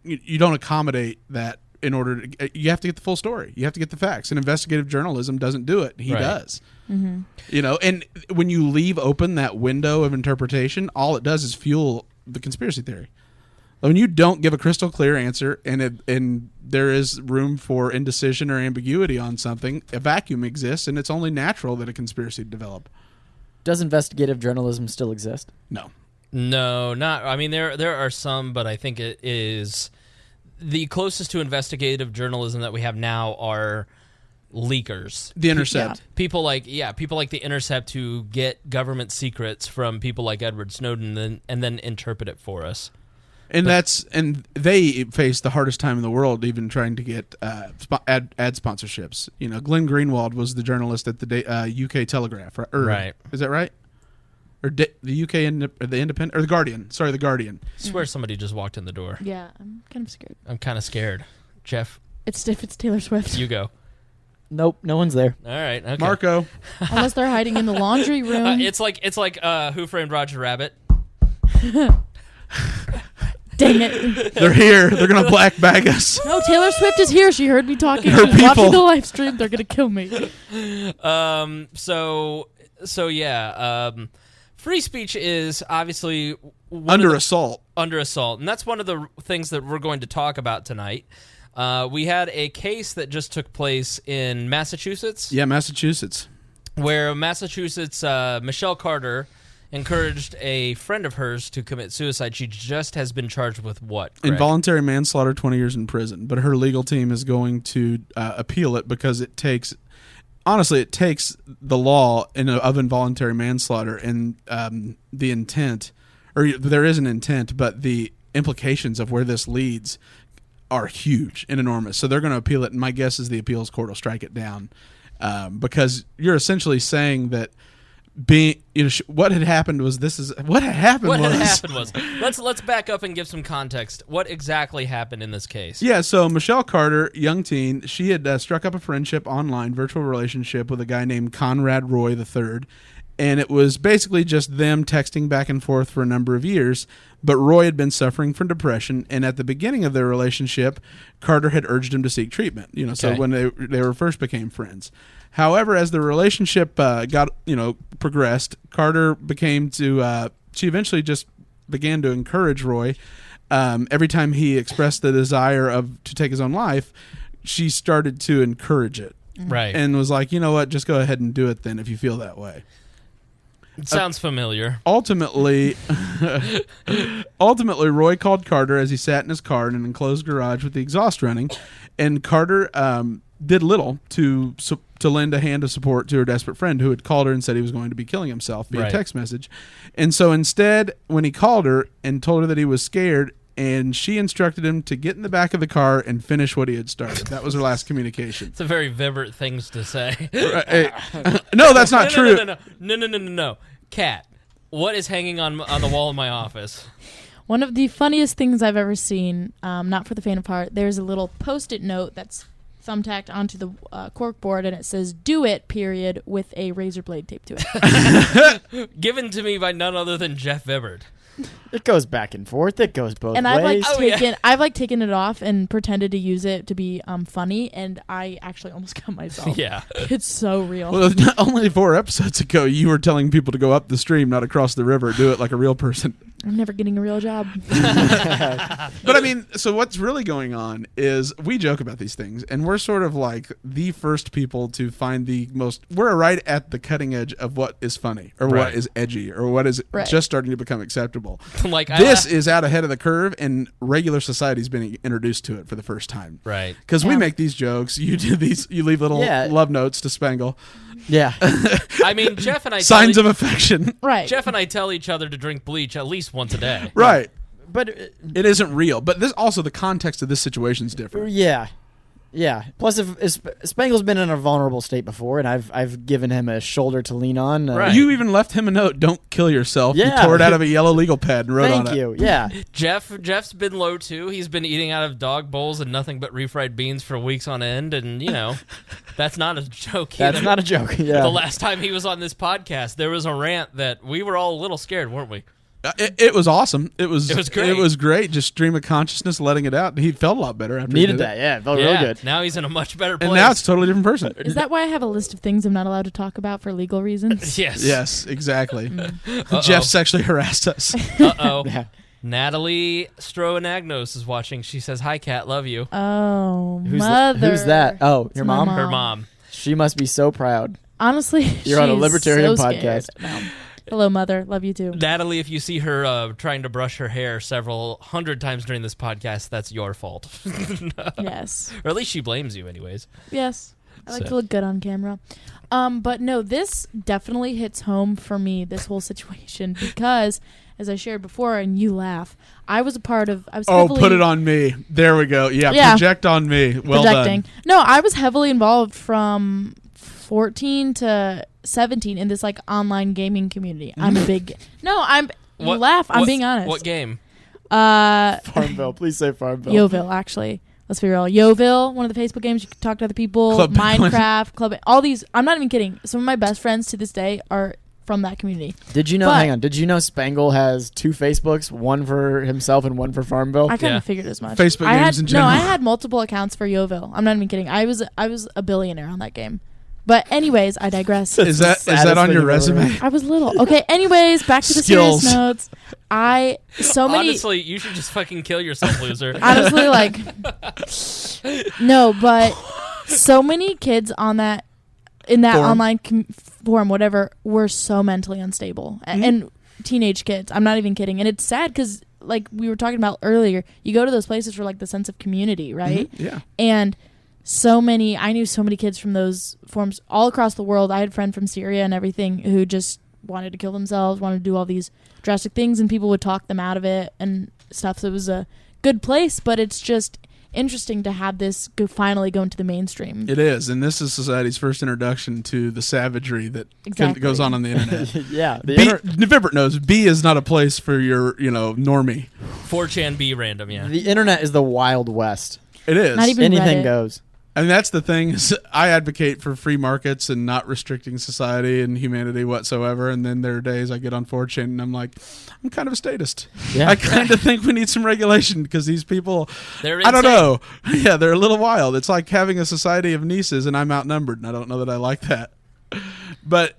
you don't accommodate that in order to, you have to get the full story. You have to get the facts. And investigative journalism doesn't do it. He does. Mm-hmm. And when you leave open that window of interpretation, all it does is fuel the conspiracy theory. When you don't give a crystal clear answer and there is room for indecision or ambiguity on something, a vacuum exists, and it's only natural that a conspiracy develop. Does investigative journalism still exist? No. No, not. I mean, there are some, but I think it is the closest to investigative journalism that we have now are leakers. The Intercept. People like The Intercept who get government secrets from people like Edward Snowden and then interpret it for us. And they face the hardest time in the world, even trying to get ad sponsorships. Glenn Greenwald was the journalist at the UK Telegraph, right? Is that right? Or the UK the Independent or the Guardian? Sorry, the Guardian. I swear somebody just walked in the door. Yeah, I'm kind of scared. I'm kind of scared. Jeff, It's Taylor Swift. you go. Nope, no one's there. All right, okay. Marco. Unless they're hiding in the laundry room. It's like Who Framed Roger Rabbit. Dang it. They're here. They're going to black bag us. No, Taylor Swift is here. She heard me talking. Her She's watching people. the live stream. They're going to kill me. Free speech is obviously Under assault. Under assault. And that's one of the things that we're going to talk about tonight. We had a case that just took place in Massachusetts. Yeah, Massachusetts. Where Massachusetts, Michelle Carter encouraged a friend of hers to commit suicide. She just has been charged with what, Greg? Involuntary manslaughter, 20 years in prison. But her legal team is going to appeal it because it takes the law of involuntary manslaughter and the intent, or there is an intent, but the implications of where this leads are huge and enormous. So they're going to appeal it, and my guess is the appeals court will strike it down because you're essentially saying that being, what had happened was let's back up and give some context. What exactly happened in this case? Yeah, so Michelle Carter, young teen, she had struck up a friendship online, virtual relationship with a guy named Conrad Roy III, and it was basically just them texting back and forth for a number of years, but Roy had been suffering from depression, and at the beginning of their relationship, Carter had urged him to seek treatment, so when they were first became friends. However, as the relationship progressed, Carter she eventually just began to encourage Roy. Every time he expressed the desire to take his own life, she started to encourage it. Right. And was like, you know what, just go ahead and do it then if you feel that way. It sounds familiar. Ultimately, Roy called Carter as he sat in his car in an enclosed garage with the exhaust running, and Carter did little to lend a hand of support to her desperate friend who had called her and said he was going to be killing himself via text message. And so instead, when he called her and told her that he was scared, and she instructed him to get in the back of the car and finish what he had started. That was her last communication. It's a very Vibbert things to say. No, that's not true. No. Kat, what is hanging on the wall in my office? One of the funniest things I've ever seen, not for the faint of heart, there's a little Post-it note that's thumbtacked onto the cork board, and it says, "Do it," period, with a razor blade taped to it. Given to me by none other than Jeff Vibbert. It goes back and forth. It goes both and ways. I've taken it off and pretended to use it to be funny, and I actually almost got myself. Yeah. It's so real. Well, only 4 episodes ago, you were telling people to go up the stream, not across the river. Do it like a real person. I'm never getting a real job. But I mean, so what's really going on is we joke about these things, and we're sort of like the first people to find we're right at the cutting edge of what is funny or what is edgy or what is just starting to become acceptable. This is out ahead of the curve, and regular society's been introduced to it for the first time. Right. Because we make these jokes, you do these, you leave little love notes to Spangle. Yeah. I mean, Jeff and I signs of affection. Right. Jeff and I tell each other to drink bleach at least once a day. Right. But it isn't real. But this also the context of this situation is different. Yeah. Yeah. Plus, if Spangle's been in a vulnerable state before, and I've given him a shoulder to lean on. Right. You even left him a note. Don't kill yourself. Yeah. You tore it out of a yellow legal pad and wrote on it. Thank you. Yeah. Jeff's been low too. He's been eating out of dog bowls and nothing but refried beans for weeks on end, and that's not a joke either. That's not a joke. Yeah. The last time he was on this podcast, there was a rant that we were all a little scared, weren't we? It was awesome. It was great. It was great. Just stream of consciousness, letting it out. He felt a lot better after Needed he did that. Yeah, it felt real good. Now he's in a much better place. And now it's a totally different person. Is that why I have a list of things I'm not allowed to talk about for legal reasons? Yes. Yes, exactly. Jeff sexually harassed us. Uh-oh. Yeah. Natalie Anagnos is watching. She says, "Hi, Kat. Love you." Oh, Mother. Who's that? Oh, your my mom? Her mom. She must be so proud. Honestly, You're on a she's Libertarian so podcast. No. Hello, Mother. Love you too. Natalie, if you see her trying to brush her hair several hundred times during this podcast, that's your fault. Yes. Or at least she blames you anyways. Yes. I like to look good on camera. But no, this definitely hits home for me, this whole situation, because, as I shared before, and you laugh, I was heavily... put it on me. There we go. Yeah. Project on me. Well projecting. done. No, I was heavily involved from 14 to 17 in this online gaming community. I'm a big... No, you laugh. I'm being honest. What game? Farmville. Please say Farmville. Yeovil, actually. Let's be real. Yeovil, one of the Facebook games. You can talk to other people. Club Minecraft, Club... All these... I'm not even kidding. Some of my best friends to this day are from that community. Did you know... hang on. Did you know Spangle has 2 Facebooks? One for himself and one for Farmville? I kind of figured as much. Facebook games in general. No, I had multiple accounts for Yeovil. I'm not even kidding. I was a billionaire on that game. But anyways, I digress. Is that on your resume? I was little. Okay, anyways, back to the serious notes. Honestly, you should just fucking kill yourself, loser. Honestly, no, but so many kids in that Forum. online forum, whatever, were so mentally unstable. And teenage kids. I'm not even kidding. And it's sad because, like we were talking about earlier, you go to those places for the sense of community, right? Mm-hmm. Yeah. And I knew so many kids from those forums all across the world. I had a friend from Syria and everything who just wanted to kill themselves, wanted to do all these drastic things, and people would talk them out of it and stuff. So it was a good place, but it's interesting to have this finally go into the mainstream. It is, and this is society's first introduction to the savagery that Exactly. goes on the internet. Yeah. Vibbert knows B is not a place for your, normie. 4chan be random, yeah. The internet is the Wild West. It is. Not even Anything Reddit. goes. And that's the thing is I advocate for free markets and not restricting society and humanity whatsoever. And then there are days I get on 4chan and I'm like, I'm kind of a statist. Yeah. I kind of think we need some regulation because these people, They're I don't insane. know. Yeah, they're a little wild. It's like having a society of nieces and I'm outnumbered. And I don't know that I like that. But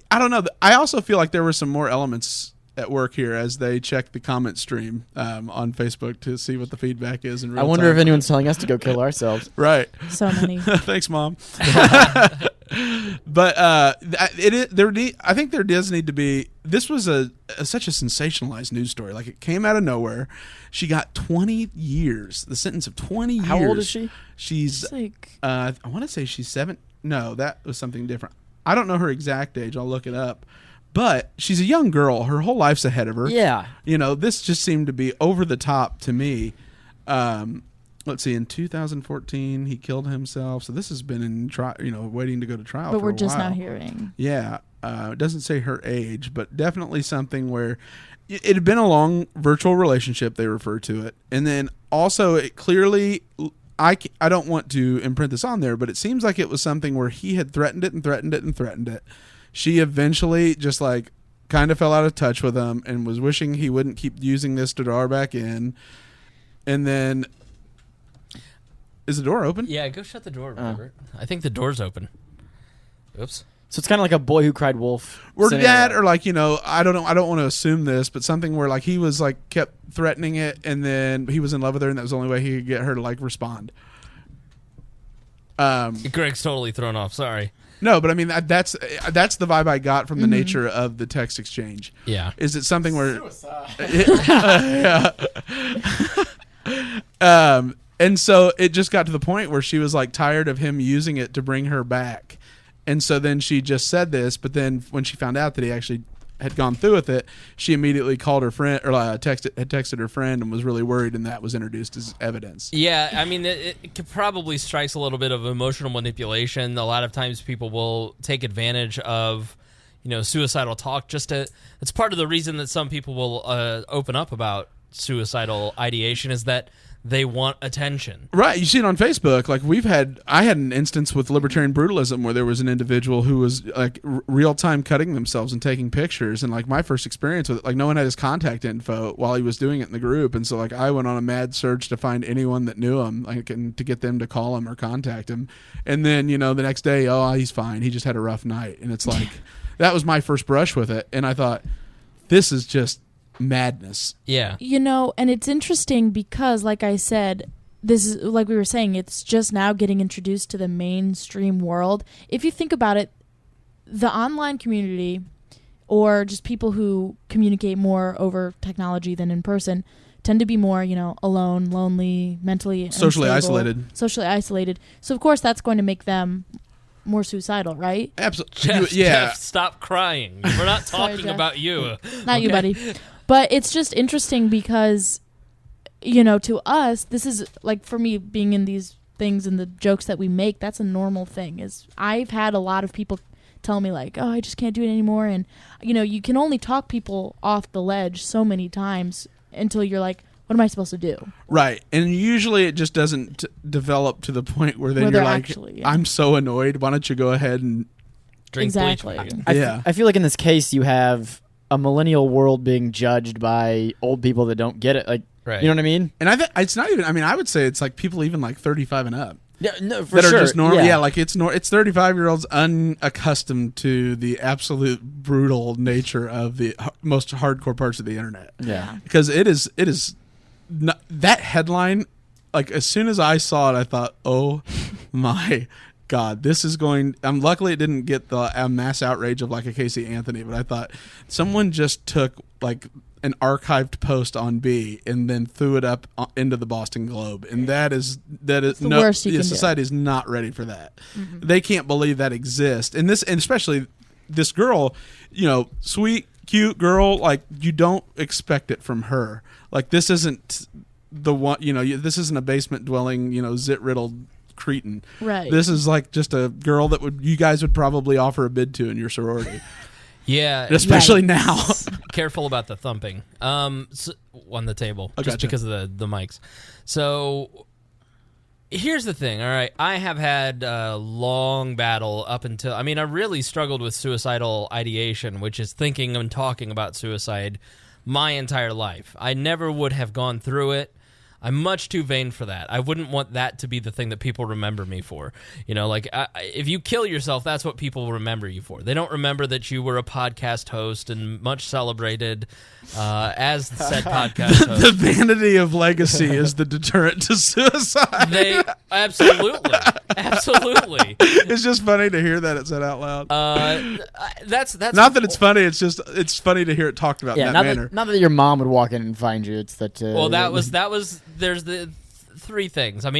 I don't know. I also feel like there were some more elements at work here as they check the comment stream on Facebook to see what the feedback is in real I wonder time. if anyone's telling us to go kill ourselves. Right. So many. Thanks, Mom. But I think there does need to be. This was such a sensationalized news story. Like, it came out of nowhere. She got 20 years. The sentence of 20 years. How old is she? She's. It's like, I want to say she's 7. No, that was something different. I don't know her exact age. I'll look it up. But she's a young girl. Her whole life's ahead of her. Yeah. This just seemed to be over the top to me. Let's see. In 2014, he killed himself. So this has been in waiting to go to trial. but for we're a just while. now hearing. Yeah, it doesn't say her age, but definitely something where it had been a long virtual relationship. They refer to it, and then also it clearly. I don't want to imprint this on there, but it seems like it was something where he had threatened it and threatened it and threatened it. She eventually just kind of fell out of touch with him and was wishing he wouldn't keep using this to draw her back in. And then, is the door open? Yeah, go shut the door, Robert. I think the door's open. Oops. So it's kind of like a Boy Who Cried Wolf. Or scenario. that, or I don't know. I don't want to assume this, but something where he was kept threatening it, and then he was in love with her, and that was the only way he could get her to respond. Greg's totally thrown off. Sorry. No, but I mean that's the vibe I got from the nature of the text exchange. Yeah. Is it something where? And so it just got to the point where she was tired of him using it to bring her back. And so then she just said this, but then when she found out that he actually had gone through with it, she immediately called her friend or texted her friend and was really worried, and that was introduced as evidence. Yeah, I mean, it could probably strikes a little bit of emotional manipulation. A lot of times people will take advantage of, suicidal talk. It's part of the reason that some people will open up about suicidal ideation is that they want attention. Right. You see it on Facebook. I had an instance with libertarian brutalism where there was an individual who was real time cutting themselves and taking pictures. And my first experience with it, no one had his contact info while he was doing it in the group. And so I went on a mad search to find anyone that knew him, and to get them to call him or contact him. And then, the next day, he's fine. He just had a rough night. And it's that was my first brush with it. And I thought, this is just madness. Yeah. And it's interesting because, like I said, this is, like we were saying, it's just now getting introduced to the mainstream world. If you think about it, the online community, or just people who communicate more over technology than in person, tend to be more, alone, lonely, mentally Socially unstable, isolated. Socially isolated. So, of course, that's going to make them more suicidal, right? Absolutely. Jeff, stop crying. We're not talking Jeff. about you. Not you, buddy. But it's just interesting because, to us, this is, for me, being in these things and the jokes that we make, that's a normal thing. I've had a lot of people tell me, I just can't do it anymore. And, you can only talk people off the ledge so many times until you're like, what am I supposed to do? Right. And usually it just doesn't develop to the point where then Where you're they're like, actually, yeah. I'm so annoyed. Why don't you go ahead and Drink Exactly. bleach. I feel like in this case you have a millennial world being judged by old people that don't get it. Right. You know what I mean? And I think it's not even. I would say it's people even 35 and up Yeah, no, for that sure. are just normal. Yeah, It's 35-year-olds unaccustomed to the absolute brutal nature of the most hardcore parts of the internet. Yeah. Because it is not, that headline. As soon as I saw it, I thought, oh my God, this is going. Luckily, it didn't get the mass outrage of a Casey Anthony, but I thought someone just took an archived post on B and then threw it up into the Boston Globe, and that is the worst you can do. Society is not ready for that. Mm-hmm. They can't believe that exists, and especially this girl, sweet, cute girl. You don't expect it from her. This isn't the one, this isn't a basement dwelling, zit riddled cretin. Right. This is like just a girl that you guys would probably offer a bid to in your sorority. Yeah, especially now. Careful about the thumping. On the table, just because of the mics. So here's the thing. All right, I have had a long battle up until. I really struggled with suicidal ideation, which is thinking and talking about suicide, my entire life. I never would have gone through it. I'm much too vain for that. I wouldn't want that to be the thing that people remember me for. If you kill yourself, that's what people remember you for. They don't remember that you were a podcast host and much celebrated as said podcast host. The vanity of legacy is the deterrent to suicide. Absolutely. It's just funny to hear that it said out loud. That's not that it's funny. It's funny to hear it talked about in that manner. Not that your mom would walk in and find you. It's that. That was. There's the three things. I don't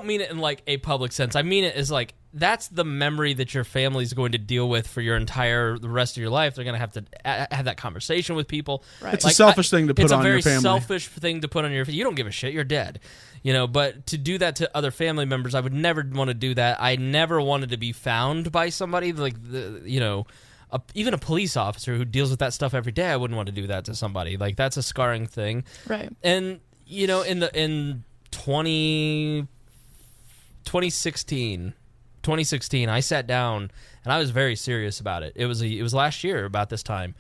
mean it in like a public sense. I mean it as like that's the memory that your family's going to deal with for the rest of your life. They're going to have to have that conversation with people. Right. It's a selfish thing to put on your family. It's a very selfish thing to put on your family. You don't give a shit. You're dead. But to do that to other family members, I would never want to do that. I never wanted to be found by somebody like even a police officer who deals with that stuff every day. I wouldn't want to do that to somebody. Like that's a scarring thing. Right. And in 2016, I sat down and I was very serious about it. It was last year about this time,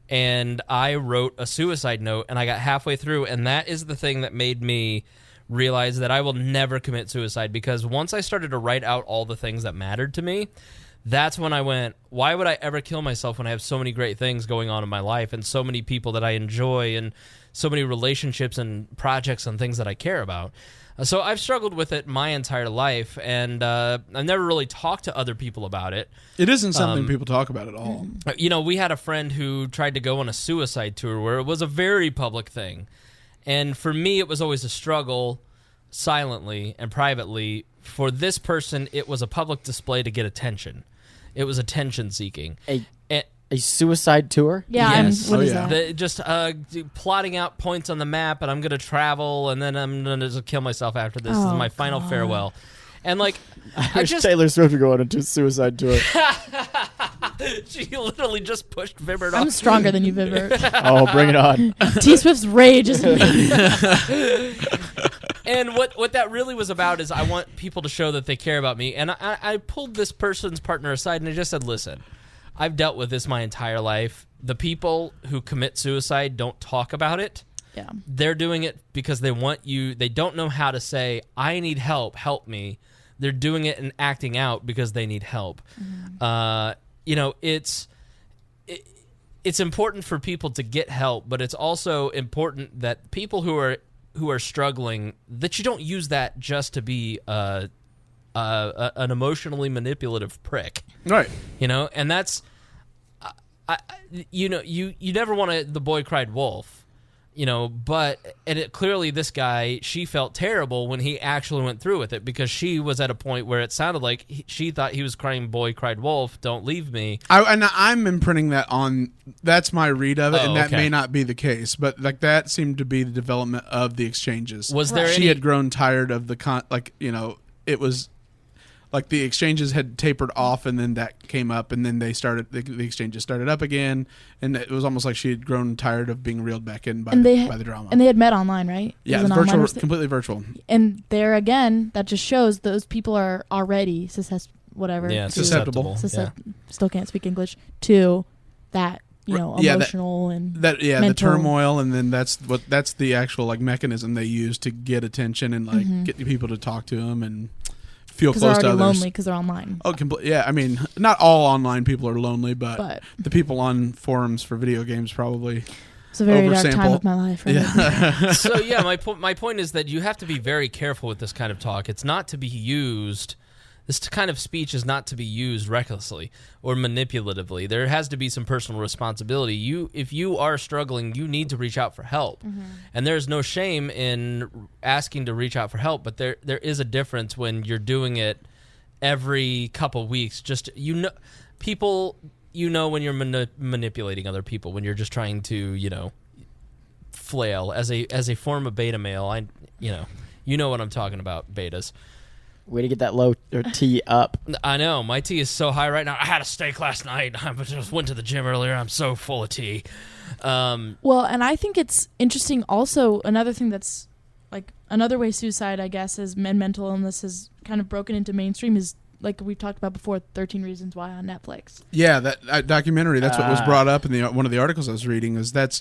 and I wrote a suicide note, and I got halfway through, and that is the thing that made me realize that I will never commit suicide, because once I started to write out all the things that mattered to me, that's when I went, why would I ever kill myself when I have so many great things going on in my life and so many people that I enjoy and so many relationships and projects and things that I care about? So I've struggled with it my entire life, and I've never really talked to other people about it. It isn't something people talk about at all. We had a friend who tried to go on a suicide tour where it was a very public thing. And for me, it was always a struggle silently and privately. For this person, it was a public display to get attention. It was attention-seeking. A suicide tour? Yeah. Yes. What is that? Just plotting out points on the map, and I'm going to travel, and then I'm going to kill myself after this. This is my final farewell. And, like, I just Taylor Swift to go on a suicide tour. She literally just pushed Vibbert off. I'm stronger than you, Vibbert. Oh, bring it on. T-Swift's rage is And what that really was about is I want people to show that they care about me. And I pulled this person's partner aside, and I just said, listen, I've dealt with this my entire life. The people who commit suicide don't talk about it. Yeah. They're doing it because they want you. They don't know how to say, I need help me. They're doing it and acting out because they need help. Mm-hmm. It's important for people to get help, but it's also important that people who are struggling, that you don't use that just to be an emotionally manipulative prick, right? And that's you never want the boy cried wolf. But clearly this guy, she felt terrible when he actually went through with it, because she was at a point where it sounded like she thought he was crying boy cried wolf, don't leave me. I'm imprinting that on, that's my read of it, and that may not be the case, but like that seemed to be the development of the exchanges. Was there she had grown tired of it was like the exchanges had tapered off, and then that came up, and then they started the exchanges started up again, and it was almost like she had grown tired of being reeled back in by the drama. And they had met online, right? Yeah, virtual, completely virtual. And there again, that just shows those people are already susceptible. Yeah. Still can't speak English to that. Emotional the turmoil, and then that's the actual like mechanism they use to get attention and like get people to talk to them and feel close to others. They're already lonely because they're online. Oh, yeah. I mean, not all online people are lonely, but the people on forums for video games probably. It's a very dark time of my life. Right? Yeah. So yeah, my point is that you have to be very careful with this kind of talk. It's not to be used. This kind of speech is not to be used recklessly or manipulatively. There has to be some personal responsibility. If you are struggling, you need to reach out for help. Mm-hmm. And there's no shame in asking to reach out for help, but there is a difference when you're doing it every couple weeks. Just when you're manipulating other people, when you're just trying to, flail as a form of beta male. You know what I'm talking about, betas. Way to get that low or T up. I know. My T is so high right now. I had a steak last night. I just went to the gym earlier. I'm so full of T. Well, and I think it's interesting also, another thing that's like another way suicide, I guess, as mental illness has kind of broken into mainstream is, like we talked about before, 13 Reasons Why on Netflix. Yeah, that documentary, that's what was brought up in one of the articles I was reading, is that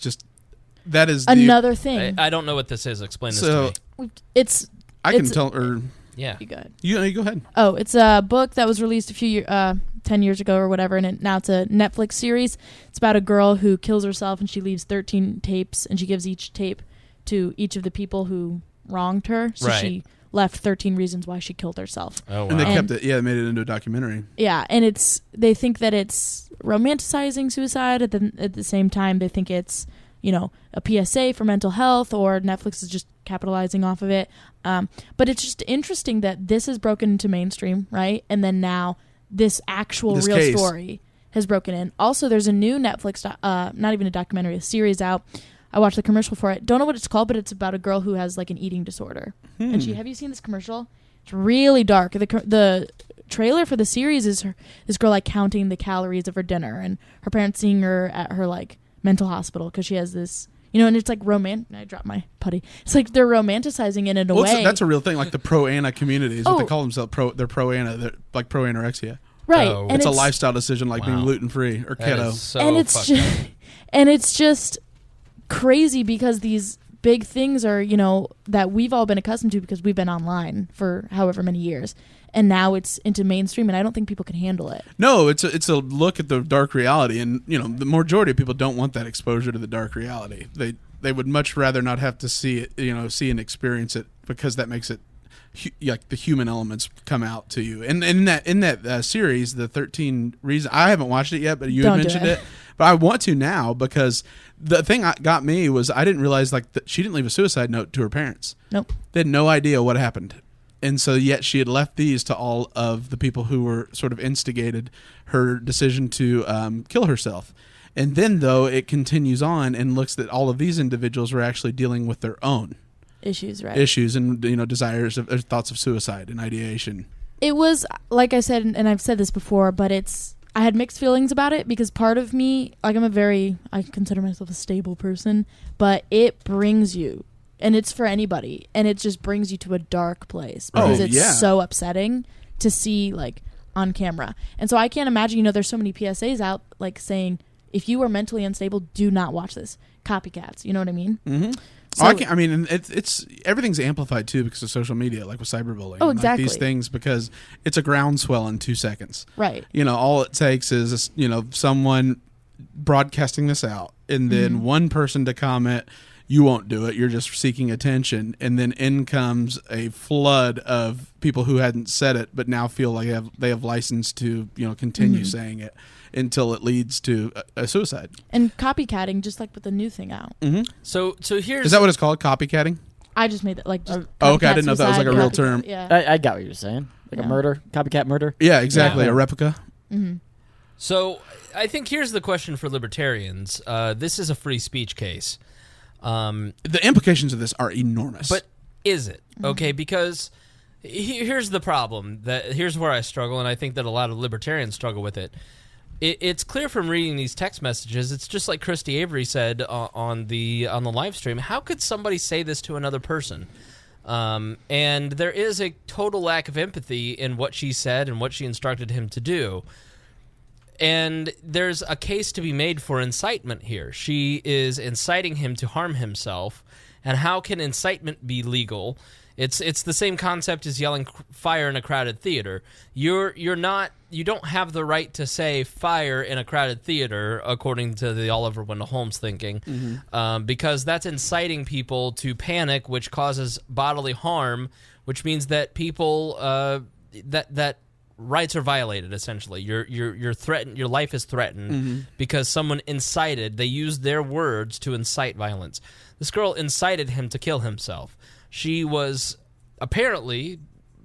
is another thing. I don't know what this is. Explain this to me. I can tell, or... Yeah. You go ahead. You go ahead. Oh, it's a book that was released 10 years ago or whatever, and now it's a Netflix series. It's about a girl who kills herself, and she leaves 13 tapes, and she gives each tape to each of the people who wronged her. So she left 13 reasons why she killed herself. Oh, wow. And they kept it. Yeah, they made it into a documentary. Yeah, and they think that it's romanticizing suicide. At the same time, they think it's, a PSA for mental health, or Netflix is just capitalizing off of it. But it's just interesting that this has broken into mainstream, right? And then now this real case. story has broken in. Also, there's a new Netflix, not even a documentary, a series out. I watched the commercial for it. Don't know what it's called, but it's about a girl who has like an eating disorder. And have you seen this commercial? It's really dark. The trailer for the series is this girl like counting the calories of her dinner, and her parents seeing her at her like mental hospital because she has this, and it's like I dropped my putty. It's like they're romanticizing it in a way. That's a real thing, like the pro-ana community is what they call themselves. They're pro-ana. They're like pro-anorexia. Right. Oh. And it's a lifestyle decision, like being gluten-free or that keto. Is so and it's just, and it's just crazy because these big things are, that we've all been accustomed to because we've been online for however many years. And now it's into mainstream, and I don't think people can handle it. No, it's a look at the dark reality, and the majority of people don't want that exposure to the dark reality. They would much rather not have to see it, see and experience it, because that makes it like the human elements come out to you. And in that series, the 13 Reasons, I haven't watched it yet, but you had mentioned it. But I want to now, because the thing that got me was I didn't realize she didn't leave a suicide note to her parents. Nope. They had no idea what happened. And so yet she had left these to all of the people who were sort of instigated her decision to kill herself. And then, though, it continues on and looks that all of these individuals were actually dealing with their own issues, right? Issues and desires or thoughts of suicide and ideation. It was, like I said, and I've said this before, but I had mixed feelings about it because part of me, like I consider myself a stable person, but it brings you. And it's for anybody, and it just brings you to a dark place because it's so upsetting to see like on camera. And so I can't imagine, there's so many PSAs out like saying, if you are mentally unstable, do not watch this. Copycats, you know what I mean? Mm-hmm. So, it's everything's amplified too because of social media, like with cyberbullying. Oh, exactly. Like these things, because it's a groundswell in 2 seconds. Right. All it takes is someone broadcasting this out, and then one person to comment, you won't do it, you're just seeking attention, and then in comes a flood of people who hadn't said it but now feel like they have license to continue saying it until it leads to a suicide. And copycatting, just like with the new thing out. Mm-hmm. So here's... Is that what it's called, copycatting? I just made it like just okay, I didn't know that was like a real term. Yeah. I got what you're saying. Like a murder, copycat murder. Yeah, exactly, a replica. Mm-hmm. So I think here's the question for libertarians. This is a free speech case. The implications of this are enormous. But is it? Okay, because here's the problem. Here's where I struggle, and I think that a lot of libertarians struggle with it. It's clear from reading these text messages, it's just like Christy Avery said on the live stream. How could somebody say this to another person? And there is a total lack of empathy in what she said and what she instructed him to do. And there's a case to be made for incitement here. She is inciting him to harm himself. And how can incitement be legal? It's the same concept as yelling fire in a crowded theater. You don't have the right to say fire in a crowded theater, according to the Oliver Wendell Holmes thinking, because that's inciting people to panic, which causes bodily harm, which means that people that rights are violated. Essentially, you're threatened. Your life is threatened because someone incited. They used their words to incite violence. This girl incited him to kill himself. She was apparently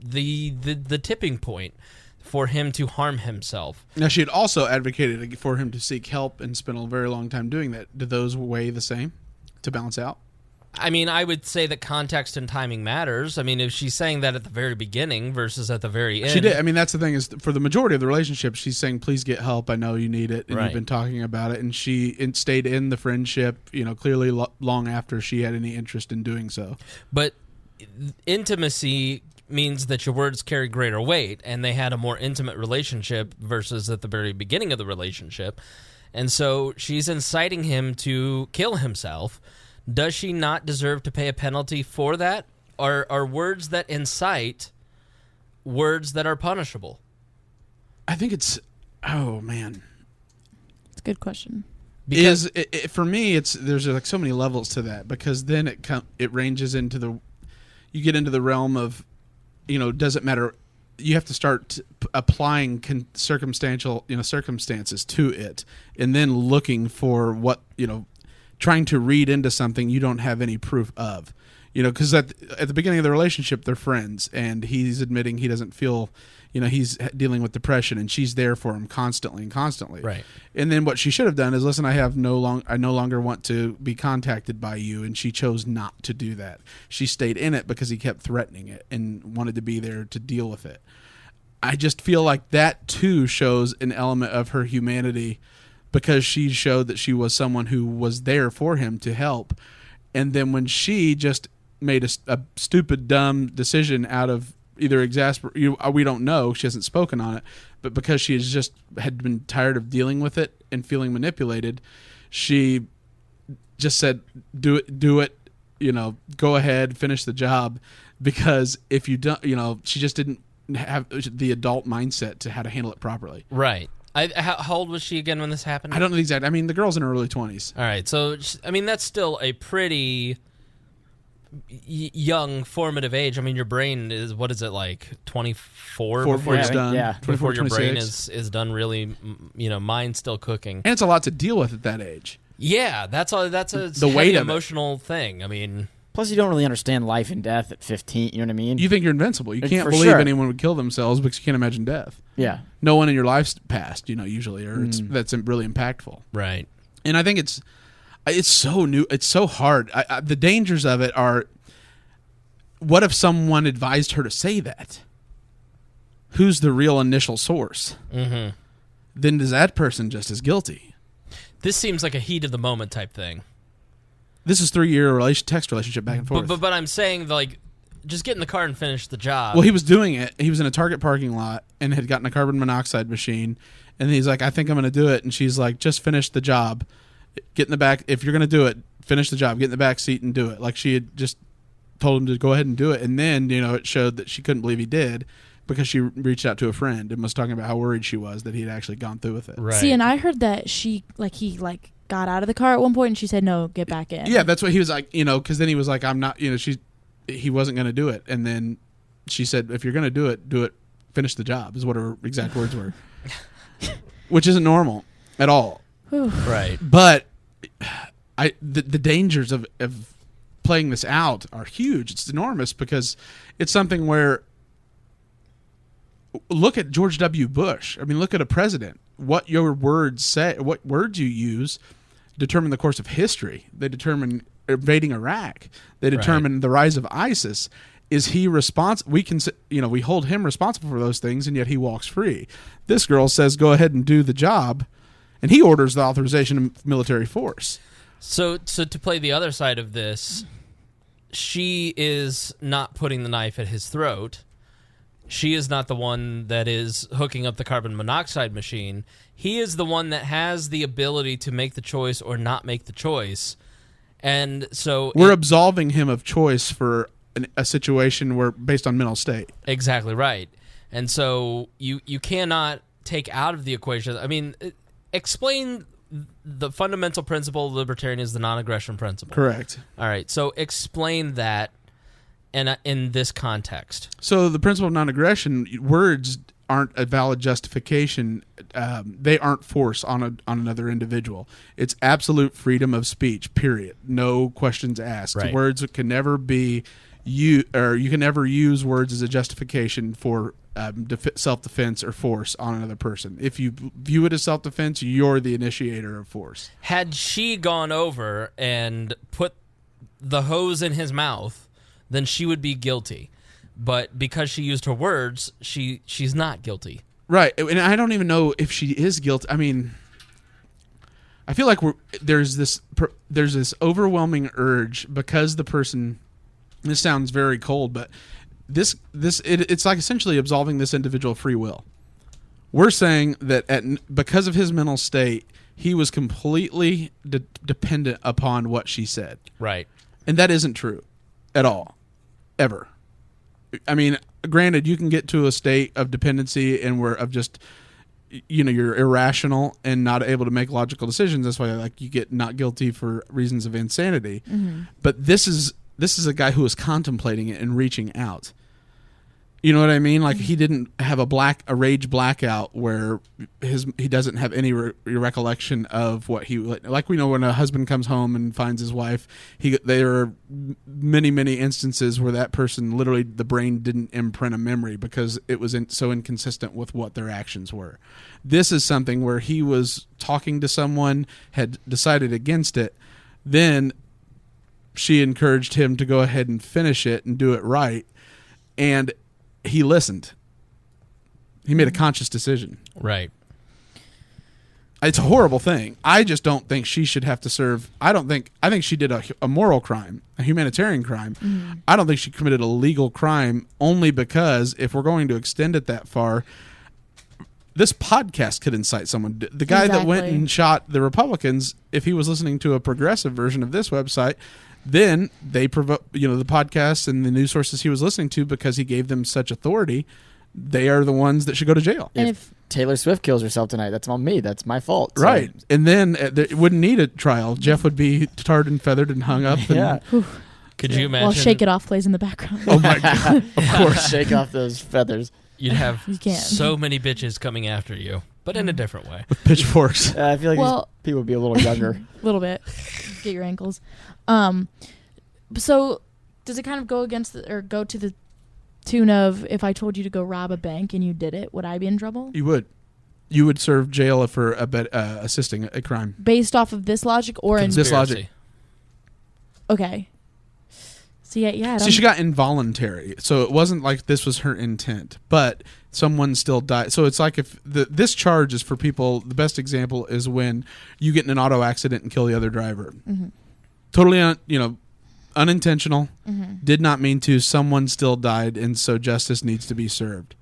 the tipping point for him to harm himself. Now, she had also advocated for him to seek help and spent a very long time doing that. Do those weigh the same to balance out? I mean, I would say that context and timing matters. I mean, if she's saying that at the very beginning versus at the very end. She did. I mean, that's the thing is, for the majority of the relationship, she's saying, please get help. I know you need it. And Right. you've been talking about it. And she stayed in the friendship, clearly long after she had any interest in doing so. But intimacy means that your words carry greater weight, and they had a more intimate relationship versus at the very beginning of the relationship. And so she's inciting him to kill himself. Does she not deserve to pay a penalty for that? Are words that incite words that are punishable? I think it's, oh man. It's a good question. Because For me, there's like so many levels to that, because then it ranges into you get into the realm of, does it matter? You have to start applying circumstances to it, and then looking for what, trying to read into something you don't have any proof of, because at the beginning of the relationship, they're friends, and he's admitting he doesn't feel, he's dealing with depression, and she's there for him constantly. Right. And then what she should have done is, listen, I no longer want to be contacted by you, and she chose not to do that. She stayed in it because he kept threatening it and wanted to be there to deal with it. I just feel like that too shows an element of her humanity, because she showed that she was someone who was there for him to help. And then when she just made a stupid, dumb decision out of either we don't know, she hasn't spoken on it, but because she had been tired of dealing with it and feeling manipulated, she just said, do it, go ahead, finish the job. Because if you don't, she just didn't have the adult mindset to how to handle it properly. Right. How old was she again when this happened? I don't know the exact. I mean, the girl's in her early 20s. All right. So, I mean, that's still a pretty young, formative age. I mean, your brain is, what is it, like 24 before it's done? Yeah. Before your 26. brain is done really, mind's still cooking. And it's a lot to deal with at that age. Yeah, that's a The heavy weight of it. emotional thing. I mean, Plus, you don't really understand life and death at 15. You know what I mean? You think you're invincible. You can't For believe sure. anyone would kill themselves because you can't imagine death. Yeah. No one in your life's passed, usually, or that's really impactful. right. And I think it's so new. It's so hard. The dangers of it are, what if someone advised her to say that? Who's the real initial source? Mm-hmm. Then is that person just as guilty? This seems like a heat of the moment type thing. This is 3-year text relationship back and forth. But I'm saying, like, just get in the car and finish the job. Well, he was doing it. He was in a Target parking lot and had gotten a carbon monoxide machine. And he's like, I think I'm going to do it. And she's like, just finish the job. Get in the back. If you're going to do it, finish the job. Get in the back seat and do it. Like, she had just told him to go ahead and do it. And then, it showed that she couldn't believe he did, because she reached out to a friend and was talking about how worried she was that he had actually gone through with it. Right. See, and I heard that he got out of the car at one point and she said, no, get back in. Yeah, that's what he was like, because then he was like, I'm not, he wasn't going to do it. And then she said, if you're going to do it, finish the job, is what her exact words were. Which isn't normal at all. Right. But the dangers of playing this out are huge. It's enormous, because it's something where, look at George W. Bush. I mean, look at a president. What your words say, what words you use, determine the course of history. They determine invading Iraq. They determine the rise of ISIS. Is he responsible? We hold him responsible for those things, and yet he walks free. This girl says, go ahead and do the job, and he orders the authorization of military force. So to play the other side of this, she is not putting the knife at his throat. She is not the one that is hooking up the carbon monoxide machine. He is the one that has the ability to make the choice or not make the choice. And so we're absolving him of choice for a situation where, based on mental state. Exactly right. And so you cannot take out of the equation. I mean, explain the fundamental principle of libertarian is the non-aggression principle. Correct. All right. So explain that in this context. So the principle of non-aggression, words aren't a valid justification. They aren't force on another individual. It's absolute freedom of speech, period. No questions asked. Right. Words can never be you can never use words as a justification for self-defense or force on another person. If you view it as self-defense, you're the initiator of force. Had she gone over and put the hose in his mouth, then she would be guilty. But because she used her words, she's not guilty. Right, and I don't even know if she is guilty. I mean, I feel like there's this overwhelming urge because the person. This sounds very cold, but it's like essentially absolving this individual of free will. We're saying that because of his mental state, he was completely dependent upon what she said. Right, and that isn't true at all, ever. I mean, granted, you can get to a state of dependency and of just, you're irrational and not able to make logical decisions. That's why, like, you get not guilty for reasons of insanity. Mm-hmm. But this is a guy who was contemplating it and reaching out. You know what I mean? Like, he didn't have a rage blackout where he doesn't have any recollection of what he, like, we know when a husband comes home and finds his wife, there are many, many instances where that person literally, the brain didn't imprint a memory because it was so inconsistent with what their actions were. This is something where he was talking to someone, had decided against it, then she encouraged him to go ahead and finish it and do it right, and he listened. He made a conscious decision. Right. It's a horrible thing. I just don't think she should have to serve. I think she did a moral crime, a humanitarian crime. Mm-hmm. I don't think she committed a legal crime, only because if we're going to extend it that far, this podcast could incite someone. The guy that went and shot the Republicans, if he was listening to a progressive version of this website, then they provoke, the podcasts and the news sources he was listening to, because he gave them such authority, they are the ones that should go to jail. And if Taylor Swift kills herself tonight, that's on me. That's my fault. So. Right. And then it wouldn't need a trial. Jeff would be tarred and feathered and hung up. Yeah. Could you imagine? While Shake It Off plays in the background. Oh, my God. Of course. Shake off those feathers. You'd have so many bitches coming after you, but in a different way. With pitchforks. I feel like these people would be a little younger. A little bit. Get your ankles. So does it kind of go go to the tune of, if I told you to go rob a bank and you did it, would I be in trouble? You would. You would serve jail for assisting a crime. Based off of this logic or in this logic? Okay. So yeah. See, she got involuntary, so it wasn't like this was her intent, but someone still died. So it's like if this charge is for people. The best example is when you get in an auto accident and kill the other driver. Mm-hmm. Totally, unintentional. Mm-hmm. Did not mean to. Someone still died, and so justice needs to be served.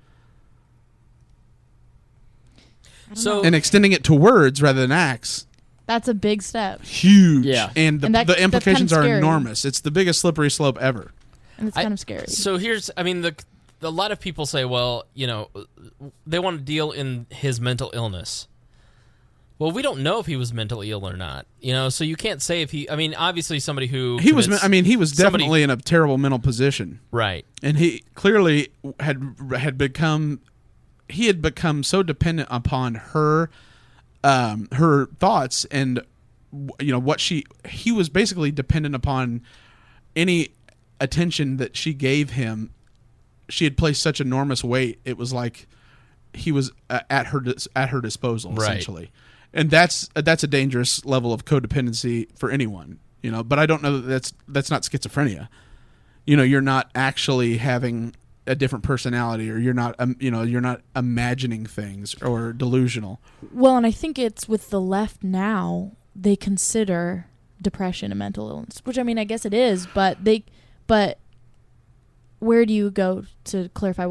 And extending it to words rather than acts. That's a big step. Huge. Yeah. And the implications are enormous. It's the biggest slippery slope ever. And it's kind of scary. So a lot of people say, well, they want to deal in his mental illness. Well, we don't know if he was mentally ill or not. So you can't say if he. I mean, obviously, somebody who he was definitely in a terrible mental position, right? And he clearly had become so dependent upon her thoughts and what he was basically dependent upon any attention that she gave him. She had placed such enormous weight. It was like he was at her disposal, essentially. And that's a dangerous level of codependency for anyone, But I don't know that's not schizophrenia. You're not actually having a different personality, or you're not imagining things or delusional. Well, and I think it's with the left now, they consider depression a mental illness, which I guess it is, but where do you go to clarify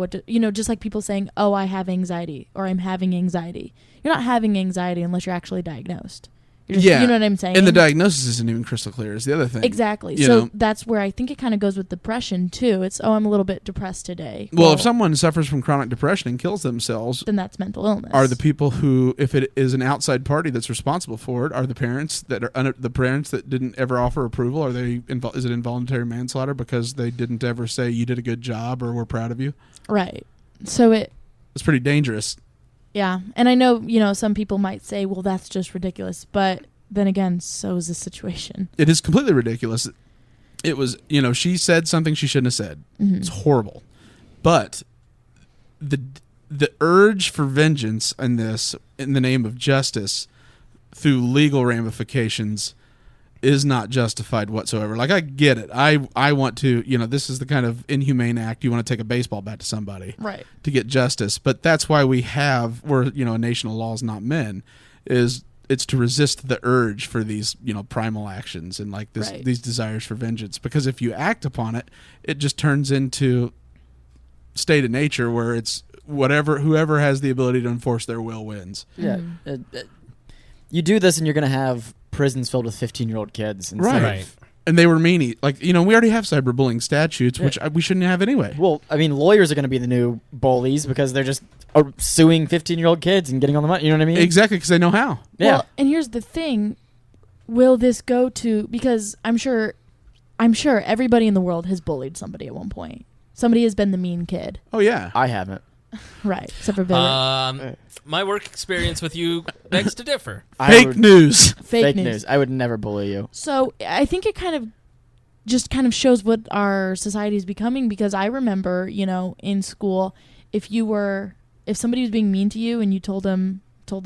just like people saying, oh, I have anxiety, or I'm having anxiety. You're not having anxiety unless you're actually diagnosed. You know what I'm saying? And the diagnosis isn't even crystal clear is the other thing. Exactly. So that's where I think it kind of goes with depression too. It's, I'm a little bit depressed today. Well, if someone suffers from chronic depression and kills themselves, then that's mental illness. Are the people who, if it is an outside party that's responsible for it, are the parents that didn't ever offer approval? Is it involuntary manslaughter because they didn't ever say you did a good job or we're proud of you? Right. So it's pretty dangerous. Yeah, and I know, some people might say, well, that's just ridiculous. But then again, so is the situation. It is completely ridiculous. It was, she said something she shouldn't have said. Mm-hmm. It's horrible. But the urge for vengeance in the name of justice through legal ramifications is not justified whatsoever. Like, I get it. I want to, this is the kind of inhumane act you want to take a baseball bat to somebody Right. to get justice. But that's why we're, a nation of laws, not men, is it's to resist the urge for these, primal actions and like this, Right. these desires for vengeance. Because if you act upon it, it just turns into state of nature where it's whoever has the ability to enforce their will wins. Yeah. You do this and you're going to have prisons filled with 15-year-old kids. Right. And they were meanie. Like, we already have cyberbullying statutes, which we shouldn't have anyway. Well, I mean, lawyers are going to be the new bullies because they're just suing 15-year-old kids and getting all the money. You know what I mean? Exactly, because they know how. Yeah. Well, and here's the thing. Will this go to... Because I'm sure everybody in the world has bullied somebody at one point. Somebody has been the mean kid. Oh, yeah. I haven't. Right. Except for Vibbert. My work experience with you begs to differ. Fake news. Fake news. I would never bully you. So I think it kind of shows what our society is becoming, because I remember, in school, if somebody was being mean to you and you told them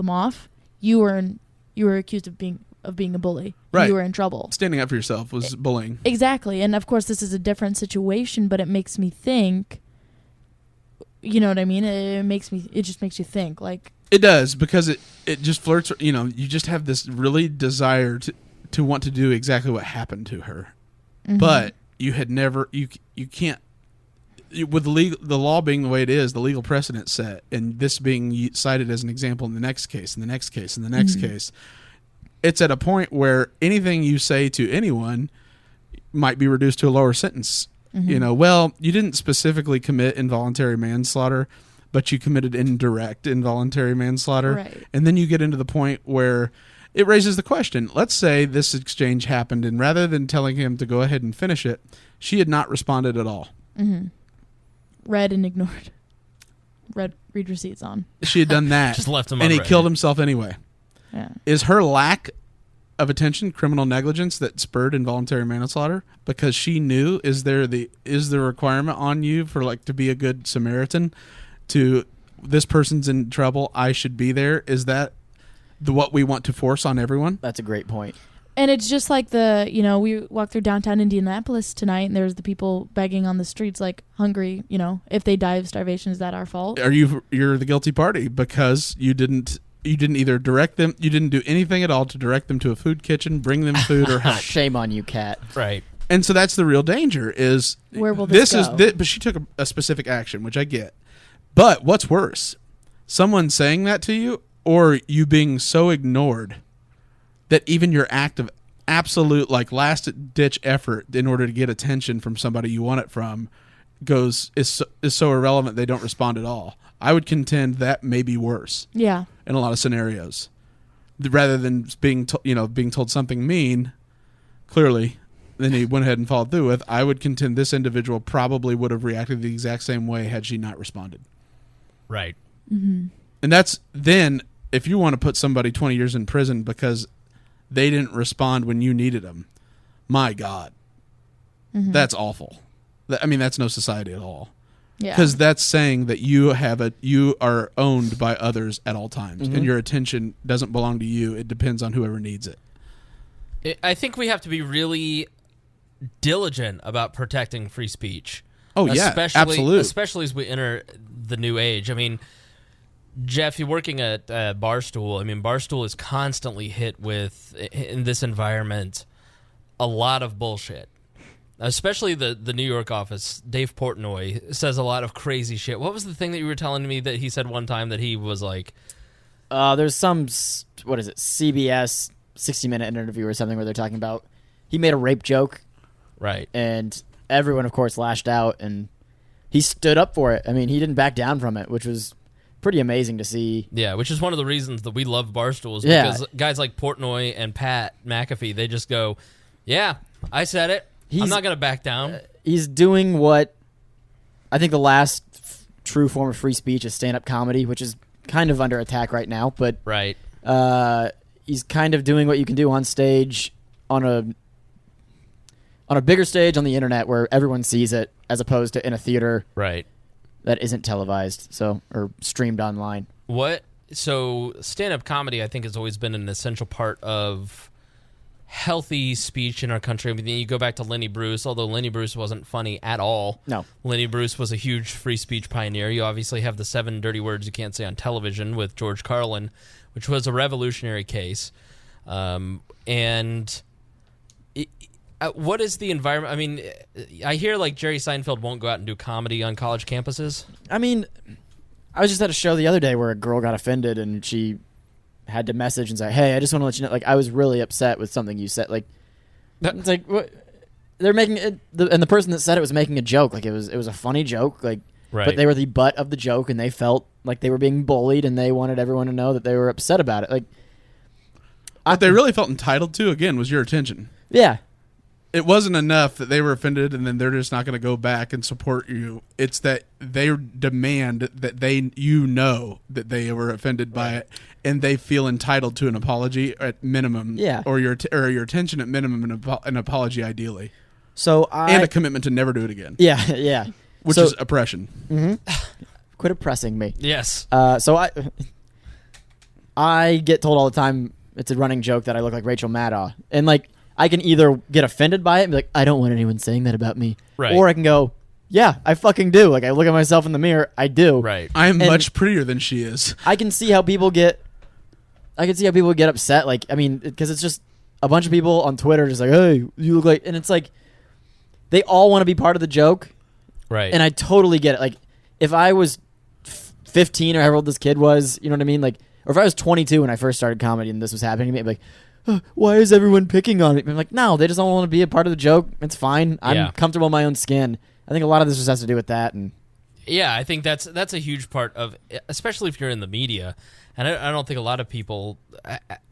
off, you were accused of being a bully. Right. You were in trouble. Standing up for yourself was bullying. Exactly. And of course this is a different situation, but it makes me think, you know what I mean? It just makes you think, like, it does, because it just flirts, you just have this really desire to want to do exactly what happened to her. Mm-hmm. But you had never, you can't, with the law being the way it is, the legal precedent set, and this being cited as an example in the next case, and the next case, and the next case, it's at a point where anything you say to anyone might be reduced to a lower sentence. Well, you didn't specifically commit involuntary manslaughter, but you committed indirect involuntary manslaughter. Right. And then you get into the point where it raises the question. Let's say this exchange happened, and rather than telling him to go ahead and finish it, she had not responded at all. Mm-hmm. Read and ignored. Read receipts on. She had done that. Just left him and he unread. killed himself anyway. Yeah. Is her lack of attention criminal negligence that spurred involuntary manslaughter because she knew is the requirement on you for like to be a good Samaritan, to this person's in trouble, I should be there? Is that what we want to force on everyone? That's a great point. And it's just like we walked through downtown Indianapolis tonight, and there's the people begging on the streets like hungry, if they die of starvation, is that our fault? You're the guilty party because you didn't either direct them, you didn't do anything at all to direct them to a food kitchen, bring them food, or help. Shame on you, Kat. Right. And so that's the real danger is where will this go? But she took a specific action, which I get. But what's worse, someone saying that to you or you being so ignored that even your act of absolute like last ditch effort in order to get attention from somebody you want it from is so irrelevant they don't respond at all. I would contend that may be worse. Yeah. In a lot of scenarios, rather than being told something mean, clearly, then he went ahead and followed through with. I would contend this individual probably would have reacted the exact same way had she not responded. Right. Mm-hmm. And that's then if you want to put somebody 20 years in prison because they didn't respond when you needed them, my God, that's awful. That's no society at all. Yeah. Because that's saying that you are owned by others at all times, and your attention doesn't belong to you. It depends on whoever needs it. I think we have to be really diligent about protecting free speech. Oh, yeah, absolutely. Especially as we enter the new age. I mean, Jeff, you're working at Barstool. I mean, Barstool is constantly hit with, in this environment, a lot of bullshit. Especially the New York office, Dave Portnoy says a lot of crazy shit. What was the thing that you were telling me that he said one time that he was like... There's some, CBS 60-minute interview or something where they're talking about... He made a rape joke. Right. And everyone, of course, lashed out, and he stood up for it. I mean, he didn't back down from it, which was pretty amazing to see. Yeah, which is one of the reasons that we love Barstools, because guys like Portnoy and Pat McAfee, they just go, yeah, I said it. I'm not going to back down. He's doing what I think the last true form of free speech is stand-up comedy, which is kind of under attack right now. But right. He's kind of doing what you can do on stage, on a bigger stage on the internet where everyone sees it, as opposed to in a theater that isn't televised or streamed online. So stand-up comedy, I think, has always been an essential part of healthy speech in our country. I mean, you go back to Lenny Bruce, although Lenny Bruce wasn't funny at all. No. Lenny Bruce was a huge free speech pioneer. You obviously have the 7 dirty words you can't say on television with George Carlin, which was a revolutionary case. What is the environment? I mean, I hear like Jerry Seinfeld won't go out and do comedy on college campuses. I mean, I was just at a show the other day where a girl got offended and she had to message and say, "Hey, I just want to let you know, like, I was really upset with something you said." Like, it's like what they're making it, and the person that said it was making a joke. Like, it was a funny joke. Like, Right. But they were the butt of the joke, and they felt like they were being bullied, and they wanted everyone to know that they were upset about it. Like, what they really felt entitled to, again, was your attention. Yeah. It wasn't enough that they were offended and then they're just not going to go back and support you. It's that they demand that that they were offended by it, and they feel entitled to an apology at minimum. Yeah. Or your attention at minimum, and an apology ideally. So and a commitment to never do it again. Yeah, yeah. Which is oppression. Mm-hmm. Quit oppressing me. Yes. So I get told all the time, it's a running joke that I look like Rachel Maddow, and like, I can either get offended by it and be like, I don't want anyone saying that about me. Right. Or I can go, yeah, I fucking do. Like, I look at myself in the mirror, I do. Right. I am much prettier than she is. I can see how people get upset. Like, I mean, because it's just a bunch of people on Twitter just like, hey, you look like, and it's like, they all want to be part of the joke. Right. And I totally get it. Like, if I was 15 or however old this kid was, you know what I mean? Like, or if I was 22 when I first started comedy and this was happening to me, I'd be like, why is everyone picking on me? I'm like, no, they just don't want to be a part of the joke. It's fine. I'm comfortable in my own skin. I think a lot of this just has to do with that. And yeah, I think that's a huge part of, especially if you're in the media. And I don't think a lot of people,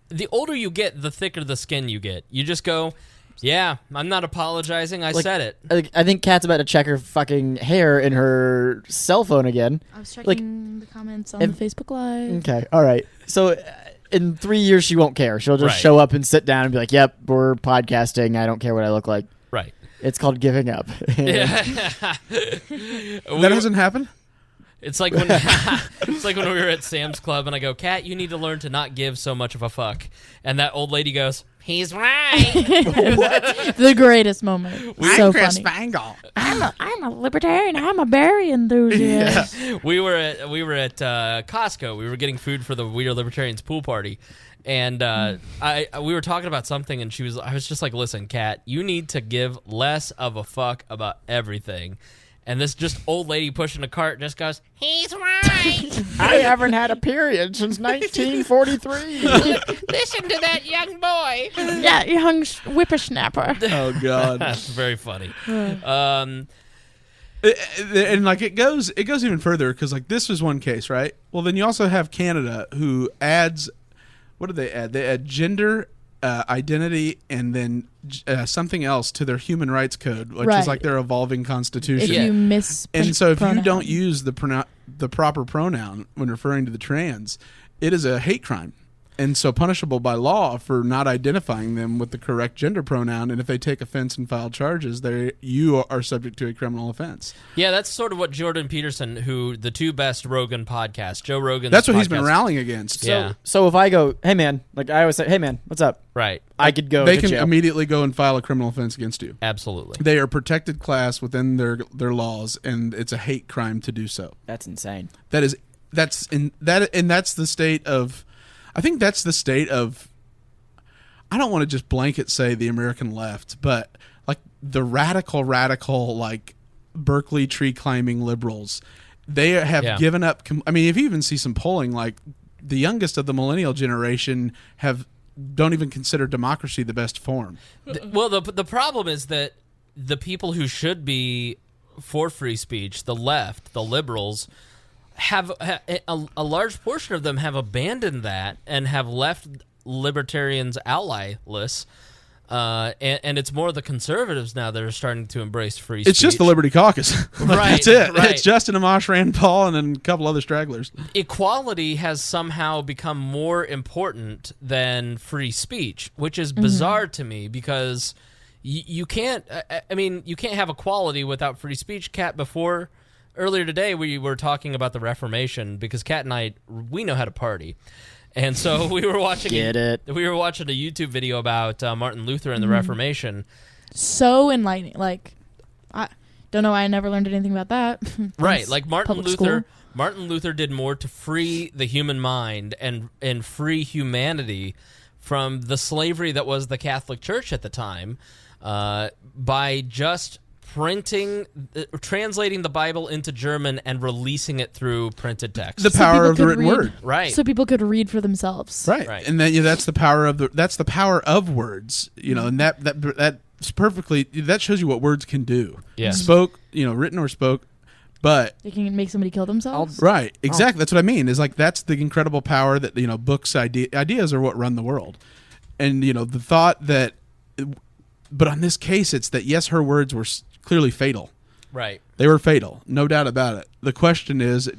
the older you get, the thicker the skin you get. You just go, yeah, I'm not apologizing. I said it. I think Kat's about to check her fucking hair in her cell phone again. I was checking the comments on the Facebook Live. Okay, all right. So in 3 years, she won't care. She'll just show up and sit down and be like, yep, we're podcasting. I don't care what I look like. Right. It's called giving up. That hasn't happened? It's like when we were at Sam's Club and I go, Kat, you need to learn to not give so much of a fuck. And that old lady goes, he's right. The greatest moment. So funny. Spangle. I'm a libertarian. I'm a berry enthusiast. Yeah. We were at Costco. We were getting food for the We Are Libertarians pool party. And we were talking about something, and I was just like, listen, Kat, you need to give less of a fuck about everything. And this just old lady pushing a cart just goes, he's right. I haven't had a period since 1943. Listen to that young boy. Yeah, young whippersnapper. Oh, God. That's very funny. And like it goes even further, because like this was one case, right? Well, then you also have Canada, who adds, what do they add? They add gender, identity, and then something else to their human rights code, which is like their evolving constitution. If you miss and so if you don't use the proper pronoun when referring to the trans, it is a hate crime. And so punishable by law for not identifying them with the correct gender pronoun. And if they take offense and file charges, you are subject to a criminal offense. Yeah, that's sort of what Jordan Peterson, who the two best Rogan podcasts, Joe Rogan's That's what podcast, he's been rallying against. So if I go, hey man, like I always say, hey man, what's up? Right. I could go. They to can jail. immediately go and file a criminal offense against you. Absolutely. They are protected class within their laws, and it's a hate crime to do so. That's insane. That's the state of. I think that's the state of. I don't want to just blanket say the American left, but like the radical like Berkeley tree climbing liberals, they have given up. I mean, if you even see some polling, like the youngest of the millennial generation don't even consider democracy the best form. Well, the problem is that the people who should be for free speech, the left, the liberals, have a large portion of them have abandoned that and have left libertarians allyless. And it's more the conservatives now that are starting to embrace free speech. It's just the Liberty Caucus. Right. That's it. Right. It's Justin Amash, Rand Paul, and then a couple other stragglers. Equality has somehow become more important than free speech, which is bizarre to me because you can't. You can't have equality without free speech. Kat, earlier today we were talking about the Reformation because Kat and I, we know how to party. And so we were watching. We were watching a YouTube video about Martin Luther and the Reformation. So enlightening. Like, I don't know why I never learned anything about that. Right, like Martin Luther. School. Martin Luther did more to free the human mind and free humanity from the slavery that was the Catholic Church at the time by just translating the Bible into German and releasing it through printed text. The power of the written word, right? So people could read for themselves, right? And then that's the power of words, and that's perfectly. That shows you what words can do. Yeah, spoke, written or spoke. But they can make somebody kill themselves. Right, exactly. That's what I mean. Is like that's the incredible power that books, ideas are what run the world, and the thought that. But on this case, it's that yes, her words were clearly fatal. Right, they were fatal, no doubt about it. The question is,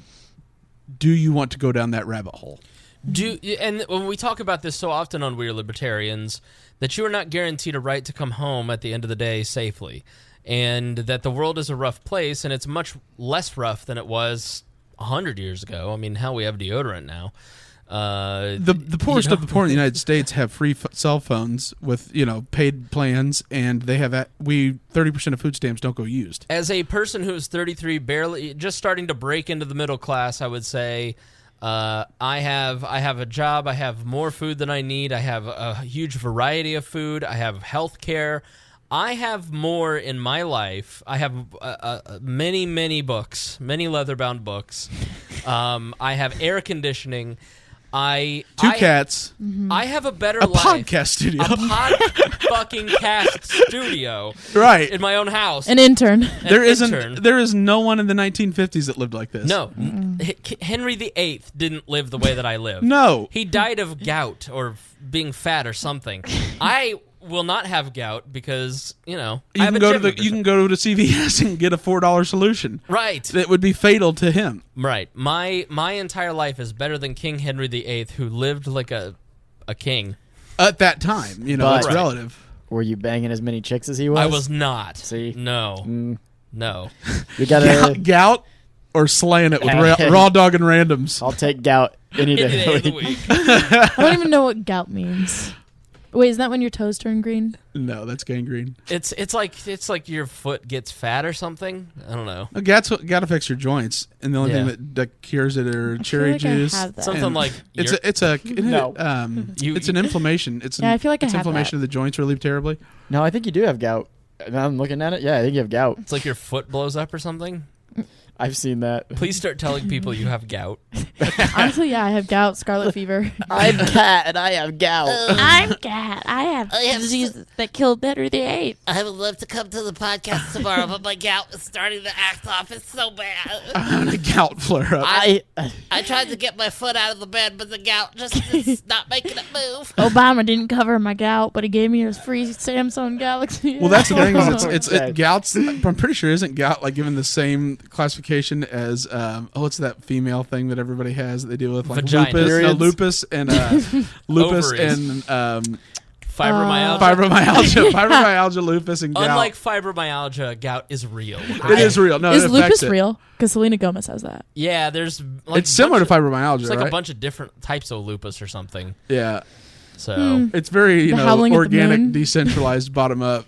do you want to go down that rabbit hole? And when we talk about this so often on We Are Libertarians, that you are not guaranteed a right to come home at the end of the day safely. And that the world is a rough place, and it's much less rough than it was 100 years ago. I mean, hell, we have deodorant now. The poorest of the poor in the United States have free cell phones with paid plans, and they have 30% of food stamps don't go used. As a person who is 33, barely just starting to break into the middle class, I would say I have a job. I have more food than I need. I have a huge variety of food. I have health care. I have more in my life. I have many, many books, many leather-bound books. I have air conditioning. Two cats. I have a better a life. Podcast studio. A pod-fucking-cast studio. Right. In my own house. An intern. There is no one in the 1950s that lived like this. No. Henry VIII didn't live the way that I live. No. He died of gout or being fat or something. I will not have gout because I have a gym you can go to CVS and get a $4 solution. Right. That would be fatal to him. Right. My entire life is better than King Henry VIII, who lived like a king at that time. It's relative. Were you banging as many chicks as he was? I was not. See, no. You got gout or slaying it with raw dog and randoms. I'll take gout any day of the week. I don't even know what gout means. Wait, is that when your toes turn green? No, that's gangrene. It's like your foot gets fat or something. I don't know. Gout affects your joints, and the only thing that cures it are cherry juice. Something like it's an inflammation. I feel like it's inflammation of the joints really terribly. No, I think you do have gout. I'm looking at it. Yeah, I think you have gout. It's like your foot blows up or something. I've seen that. Please start telling people you have gout. Honestly, yeah, I have gout, scarlet fever. I'm Cat, and I have gout. I'm Cat. I have disease that killed Henry VIII. I would love to come to the podcast tomorrow, but my gout is starting to act off. It's so bad. I'm a gout flare-up. I tried to get my foot out of the bed, but the gout just is not making it move. Obama didn't cover my gout, but he gave me a free Samsung Galaxy. Well, that's the thing is gout's. I'm pretty sure isn't gout like given the same classification as what's that female thing that everybody has that they deal with like lupus and fibromyalgia, lupus, and gout. Unlike fibromyalgia, gout is real. It is real. No, is lupus real? Because Selena Gomez has that. Yeah, there's. It's similar to fibromyalgia. It's like right? a bunch of different types of lupus or something. Yeah. So it's very organic, decentralized, bottom up.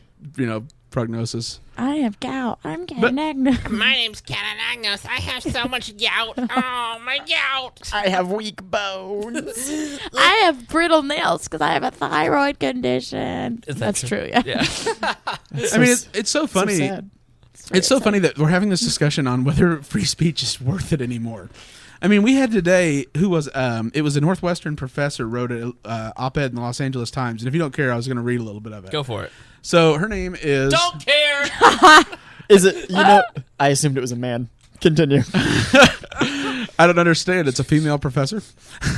Prognosis. I have gout. I'm Anagnos. My name's Anagnos. I have so much gout. Oh, my gout. I have weak bones. I have brittle nails because I have a thyroid condition. That's true. Yeah. I mean, it's so funny. So it's so funny that we're having this discussion on whether free speech is worth it anymore. I mean, we had today, it was a Northwestern professor wrote an op-ed in the Los Angeles Times, and if you don't care, I was going to read a little bit of it. Go for it. So her name is... Don't care! Is it, I assumed it was a man. Continue. I don't understand. It's a female professor.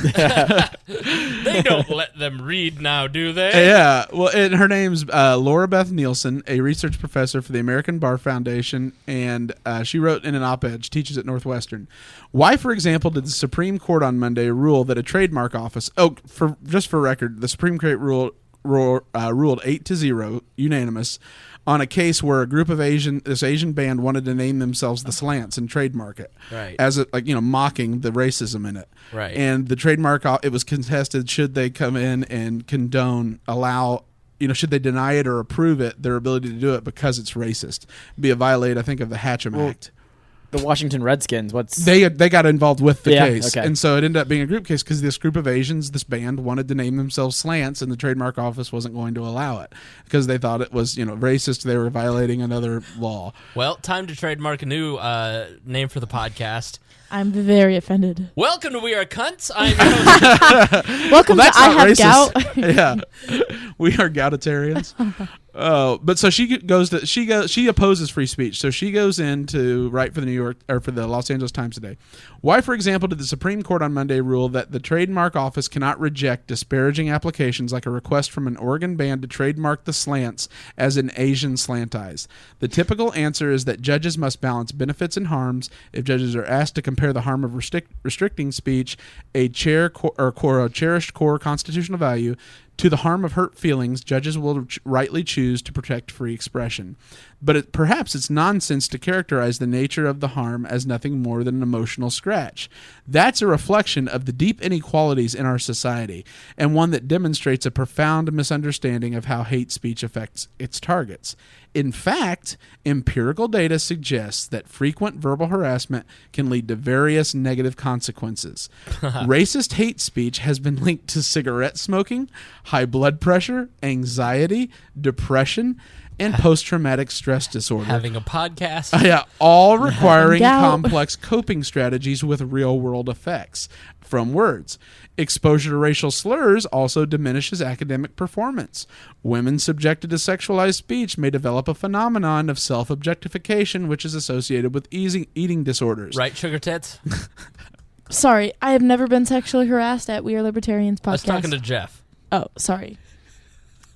They don't let them read now, do they? Yeah. Well, and her name's Laura Beth Nielsen, a research professor for the American Bar Foundation, and she wrote in an op-ed, she teaches at Northwestern. Why, for example, did the Supreme Court on Monday rule that a trademark office... Oh, for record, the Supreme Court ruled 8-0, unanimous, on a case where a group of this Asian band wanted to name themselves the Slants and trademark it, Right. as mocking the racism in it, Right. And the trademark, it was contested. Should they come in and allow, should they deny it or approve it, their ability to do it because it's racist, be a violate, I think, of the Hatcham Act. The Washington Redskins. They got involved with the case, okay. and so it ended up being a group case because this group of Asians, this band, wanted to name themselves Slants, and the trademark office wasn't going to allow it because they thought it was racist. They were violating another law. Well, time to trademark a new name for the podcast. I'm very offended. Welcome to We Are Cunts. I'm your host. Welcome to I Have racist. Gout. Yeah, we are goutitarians. But so she opposes free speech. So she goes in to write for the Los Angeles Times today. Why, for example, did the Supreme Court on Monday rule that the trademark office cannot reject disparaging applications like a request from an Oregon band to trademark the Slants as an Asian slant eyes? The typical answer is that judges must balance benefits and harms. If judges are asked to compare the harm of restricting speech, a cherished core constitutional value, to the harm of hurt feelings, judges will rightly choose to protect free expression. But perhaps it's nonsense to characterize the nature of the harm as nothing more than an emotional scratch. That's a reflection of the deep inequalities in our society, and one that demonstrates a profound misunderstanding of how hate speech affects its targets. In fact, empirical data suggests that frequent verbal harassment can lead to various negative consequences. Racist hate speech has been linked to cigarette smoking, high blood pressure, anxiety, depression, and post-traumatic stress disorder. Having a podcast. Yeah, all requiring Gout. complex coping strategies with real-world effects from words. Exposure to racial slurs also diminishes academic performance. Women subjected to sexualized speech may develop a phenomenon of self-objectification, which is associated with eating disorders. Right, Sugar Tits? Sorry, I have never been sexually harassed at We Are Libertarians podcast. I was talking to Jeff. Oh, sorry.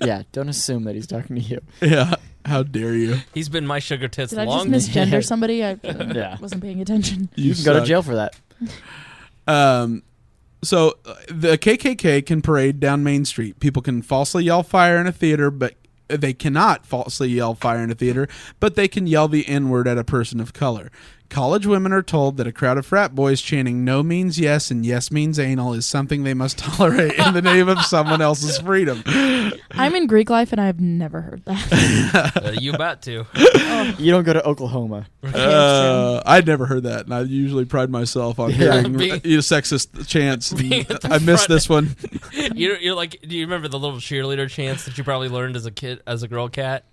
Yeah, don't assume that he's talking to you. Yeah, how dare you? He's been my Sugar Tits Did I long. just misgender somebody? I Yeah. wasn't paying attention. You can go to jail for that. So the KKK can parade down Main Street. People can falsely yell fire in a theater, but they cannot falsely yell fire in a theater, but they can yell the N-word at a person of color. College women are told that a crowd of frat boys chanting no means yes and yes means anal is something they must tolerate in the name of someone else's freedom. I'm in Greek life and I've never heard that. You about to. You don't go to Oklahoma. I'd never heard that, and I usually pride myself on hearing sexist chants. I missed this one. You're like, do you remember the little cheerleader chants that you probably learned as a kid, as a girl cat?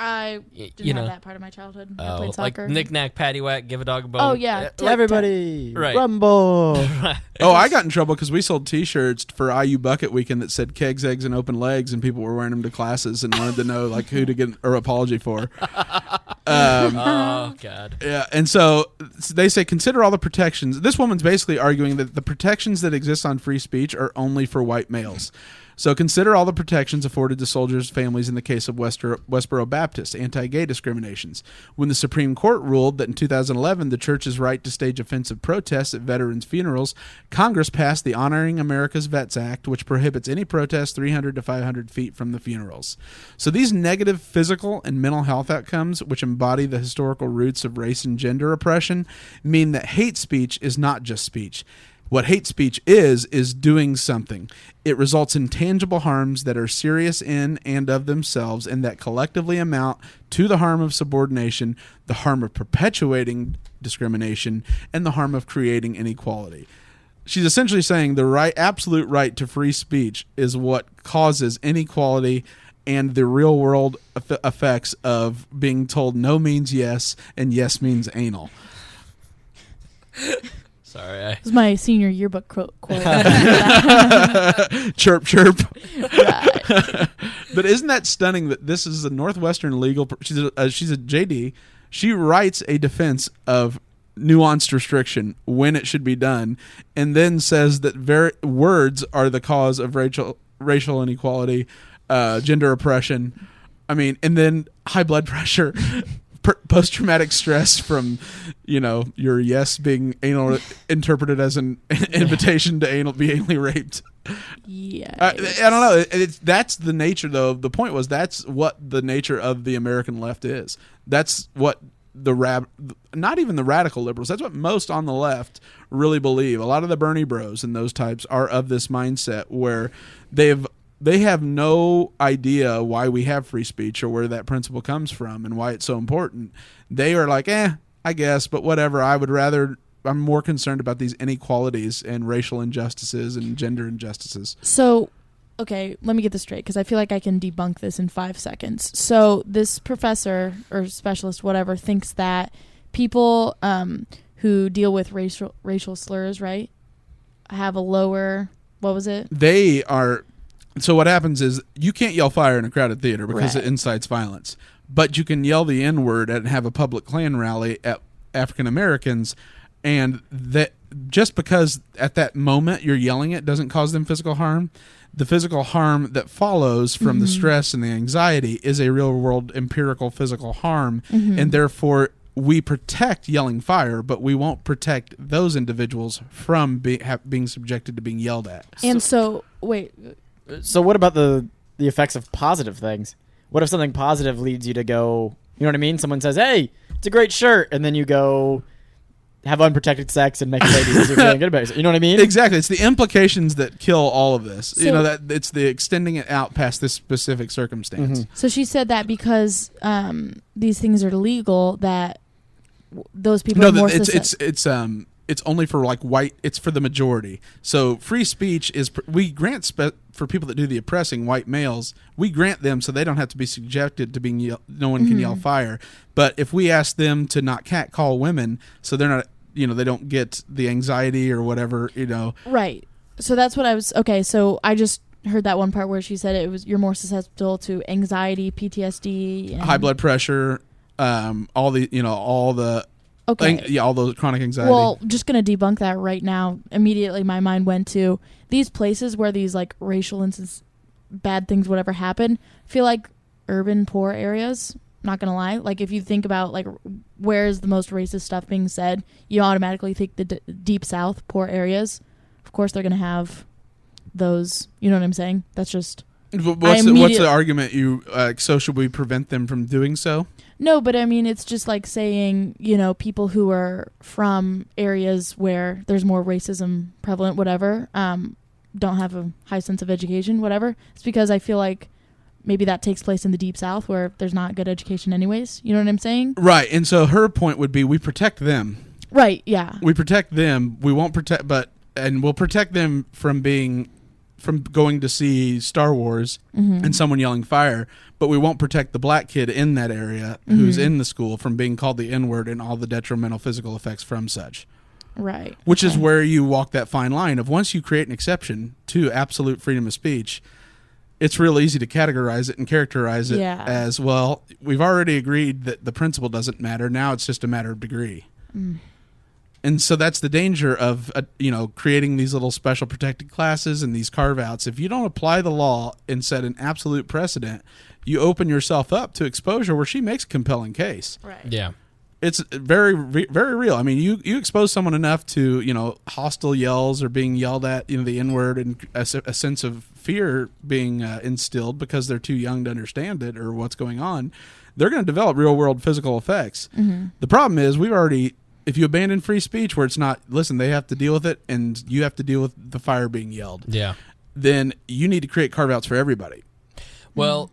I didn't have that part of my childhood. I played soccer. Like knick-knack, paddywhack, give a dog a bone. Oh, yeah. Everybody, Right. rumble. Oh, I got in trouble because we sold T-shirts for IU Bucket Weekend that said kegs, eggs, and open legs, and people were wearing them to classes and wanted to know like who to get an apology for. Oh, God. Yeah, and so they say consider all the protections. This woman's basically arguing that the protections that exist on free speech are only for white males. So consider all the protections afforded to soldiers' families in the case of Westboro Baptist, anti-gay discriminations. When the Supreme Court ruled that in 2011 the church's right to stage offensive protests at veterans' funerals, Congress passed the Honoring America's Vets Act, which prohibits any protest 300 to 500 feet from the funerals. So these negative physical and mental health outcomes, which embody the historical roots of race and gender oppression, mean that hate speech is not just speech. What hate speech is doing something. It results in tangible harms that are serious in and of themselves and that collectively amount to the harm of subordination, the harm of perpetuating discrimination, and the harm of creating inequality. She's essentially saying the absolute right to free speech is what causes inequality and the real world effects of being told no means yes and yes means anal. Sorry. This is my senior yearbook quote. Chirp, chirp. Right. But isn't that stunning that this is a Northwestern legal... She's a JD. She writes a defense of nuanced restriction when it should be done, and then says that words are the cause of racial inequality, gender oppression. I mean, and then high blood pressure, post-traumatic stress from, your yes being anal interpreted as an invitation to be anally raped. Yeah. I don't know. That's the nature, though. The point was that's what the nature of the American left is. That's what not even the radical liberals. That's what most on the left really believe. A lot of the Bernie bros and those types are of this mindset where they have no idea why we have free speech or where that principle comes from and why it's so important. They are like, I guess, but whatever. I'm more concerned about these inequalities and racial injustices and gender injustices. So, okay, let me get this straight because I feel like I can debunk this in 5 seconds. So this professor or specialist, whatever, thinks that people who deal with racial slurs, right, have a lower, what was it? They are... So what happens is you can't yell fire in a crowded theater because Right. it incites violence. But you can yell the N-word and have a public Klan rally at African Americans, and that just because at that moment you're yelling it doesn't cause them physical harm. The physical harm that follows from the stress and the anxiety is a real-world empirical physical harm, and therefore we protect yelling fire, but we won't protect those individuals from being subjected to being yelled at. And so wait. So what about the effects of positive things? What if something positive leads you to go, you know what I mean? Someone says, hey, it's a great shirt. And then you go have unprotected sex and make babies because you're feeling good about yourself. You know what I mean? Exactly. It's the implications that kill all of this. So, that it's the extending it out past this specific circumstance. So she said that because these things are legal, that those people are more susceptible. It's only for like white. It's for the majority. So free speech is we grant for people that do the oppressing, white males. We grant them so they don't have to be subjected to being no one can yell fire. But if we ask them to not catcall women, so they're not, they don't get the anxiety or whatever, Right. So that's what I was. Okay. So I just heard that one part where she said you're more susceptible to anxiety, PTSD, and high blood pressure, all the. Okay. All those chronic anxiety. Well, just going to debunk that right now. Immediately my mind went to these places where these like racial instances, bad things, whatever happen, feel like urban poor areas. Not going to lie. Like if you think about like where's the most racist stuff being said, you automatically think the deep south, poor areas. Of course they're going to have those, you know what I'm saying? That's just... What's the argument so should we prevent them from doing so? No, but I mean, it's just like saying, people who are from areas where there's more racism prevalent, whatever, don't have a high sense of education, whatever. It's because I feel like maybe that takes place in the Deep South where there's not good education anyways. You know what I'm saying? Right. And so her point would be we protect them. Right, yeah. We protect them. We won't protect, and we'll protect them from going to see Star Wars and someone yelling fire, but we won't protect the black kid in that area who's in the school from being called the N-word and all the detrimental physical effects from such. Right. Which is where you walk that fine line of once you create an exception to absolute freedom of speech, it's real easy to categorize it and characterize it as, well, we've already agreed that the principle doesn't matter. Now it's just a matter of degree. And so that's the danger of, creating these little special protected classes and these carve-outs. If you don't apply the law and set an absolute precedent, you open yourself up to exposure where she makes a compelling case. Right. Yeah. It's very, very real. I mean, you expose someone enough to, hostile yells or being yelled at, the N-word, and a sense of fear being instilled because they're too young to understand it or what's going on, they're going to develop real-world physical effects. The problem is if you abandon free speech where it's not, listen, they have to deal with it and you have to deal with the fire being yelled. Yeah. Then you need to create carve-outs for everybody. Well,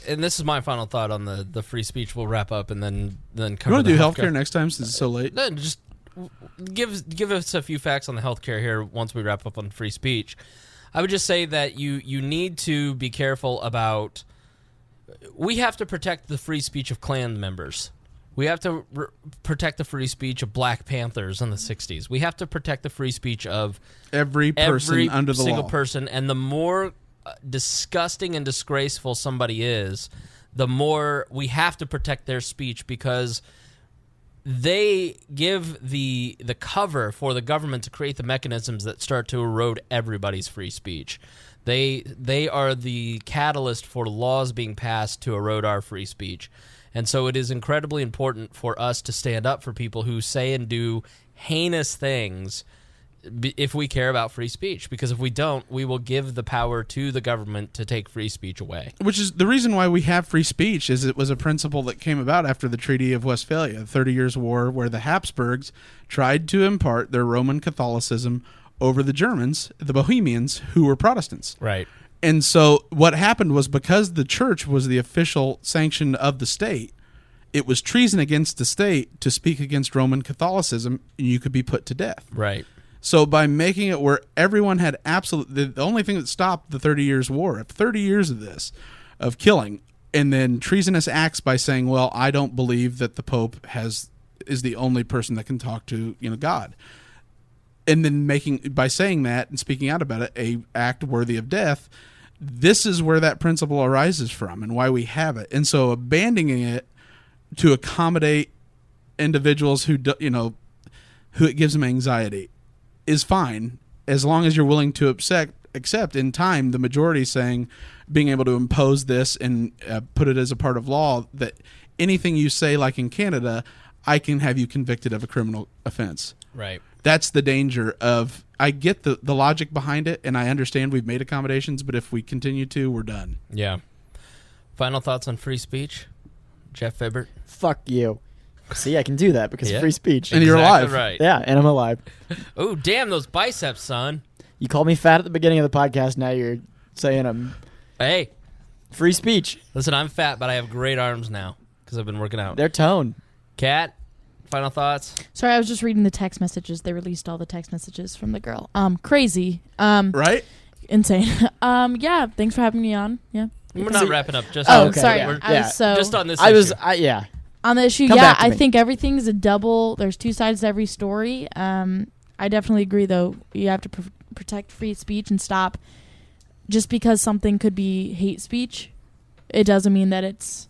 and this is my final thought on the free speech. We'll wrap up and then cover. You want to do healthcare healthcare next time since it's so late? No, just give us a few facts on the healthcare here once we wrap up on free speech. I would just say that you need to be careful about. We have to protect the free speech of Klan members. We have to protect the free speech of Black Panthers in the 60s. We have to protect the free speech of every person under the single law. Person. And the more disgusting and disgraceful somebody is, the more we have to protect their speech because they give the cover for the government to create the mechanisms that start to erode everybody's free speech. They are the catalyst for laws being passed to erode our free speech. And so it is incredibly important for us to stand up for people who say and do heinous things if we care about free speech. Because if we don't, we will give the power to the government to take free speech away. Which is the reason why we have free speech, is it was a principle that came about after the Treaty of Westphalia, the 30 Years' War, where the Habsburgs tried to impart their Roman Catholicism over the Germans, the Bohemians, who were Protestants. Right. And so what happened was, because the church was the official sanction of the state, it was treason against the state to speak against Roman Catholicism, and you could be put to death. Right. So by making it where everyone had the only thing that stopped the 30 Years' War, 30 years of this, of killing, and then treasonous acts by saying, well, I don't believe that the Pope is the only person that can talk to God. And then by saying that and speaking out about it, a act worthy of death, this is where that principle arises from and why we have it. And so abandoning it to accommodate individuals who it gives them anxiety is fine, as long as you're willing to accept in time the majority saying, being able to impose this and put it as a part of law, that anything you say, like in Canada, I can have you convicted of a criminal offense. Right. That's the danger of, I get the logic behind it, and I understand we've made accommodations, but if we continue to, we're done. Yeah. Final thoughts on free speech? Jeff Vibbert? Fuck you. See, I can do that because of free speech. And you're alive. Right. Yeah, and I'm alive. Oh, damn those biceps, son. You called me fat at the beginning of the podcast. Now you're saying I'm Hey. free speech. Listen, I'm fat, but I have great arms now because I've been working out. Their tone. Kat, final thoughts? Sorry, I was just reading the text messages. They released all the text messages from the girl. Crazy. Right? Insane. Yeah, thanks for having me on. Yeah. We're not wrapping up just Oh, okay, sorry. yeah. I was so just on this issue. Yeah. on the issue. Come Yeah, back to I me. think everything's a double. There's two sides to every story. I definitely agree, though. You have to protect free speech and stop. Just because something could be hate speech, it doesn't mean that it's.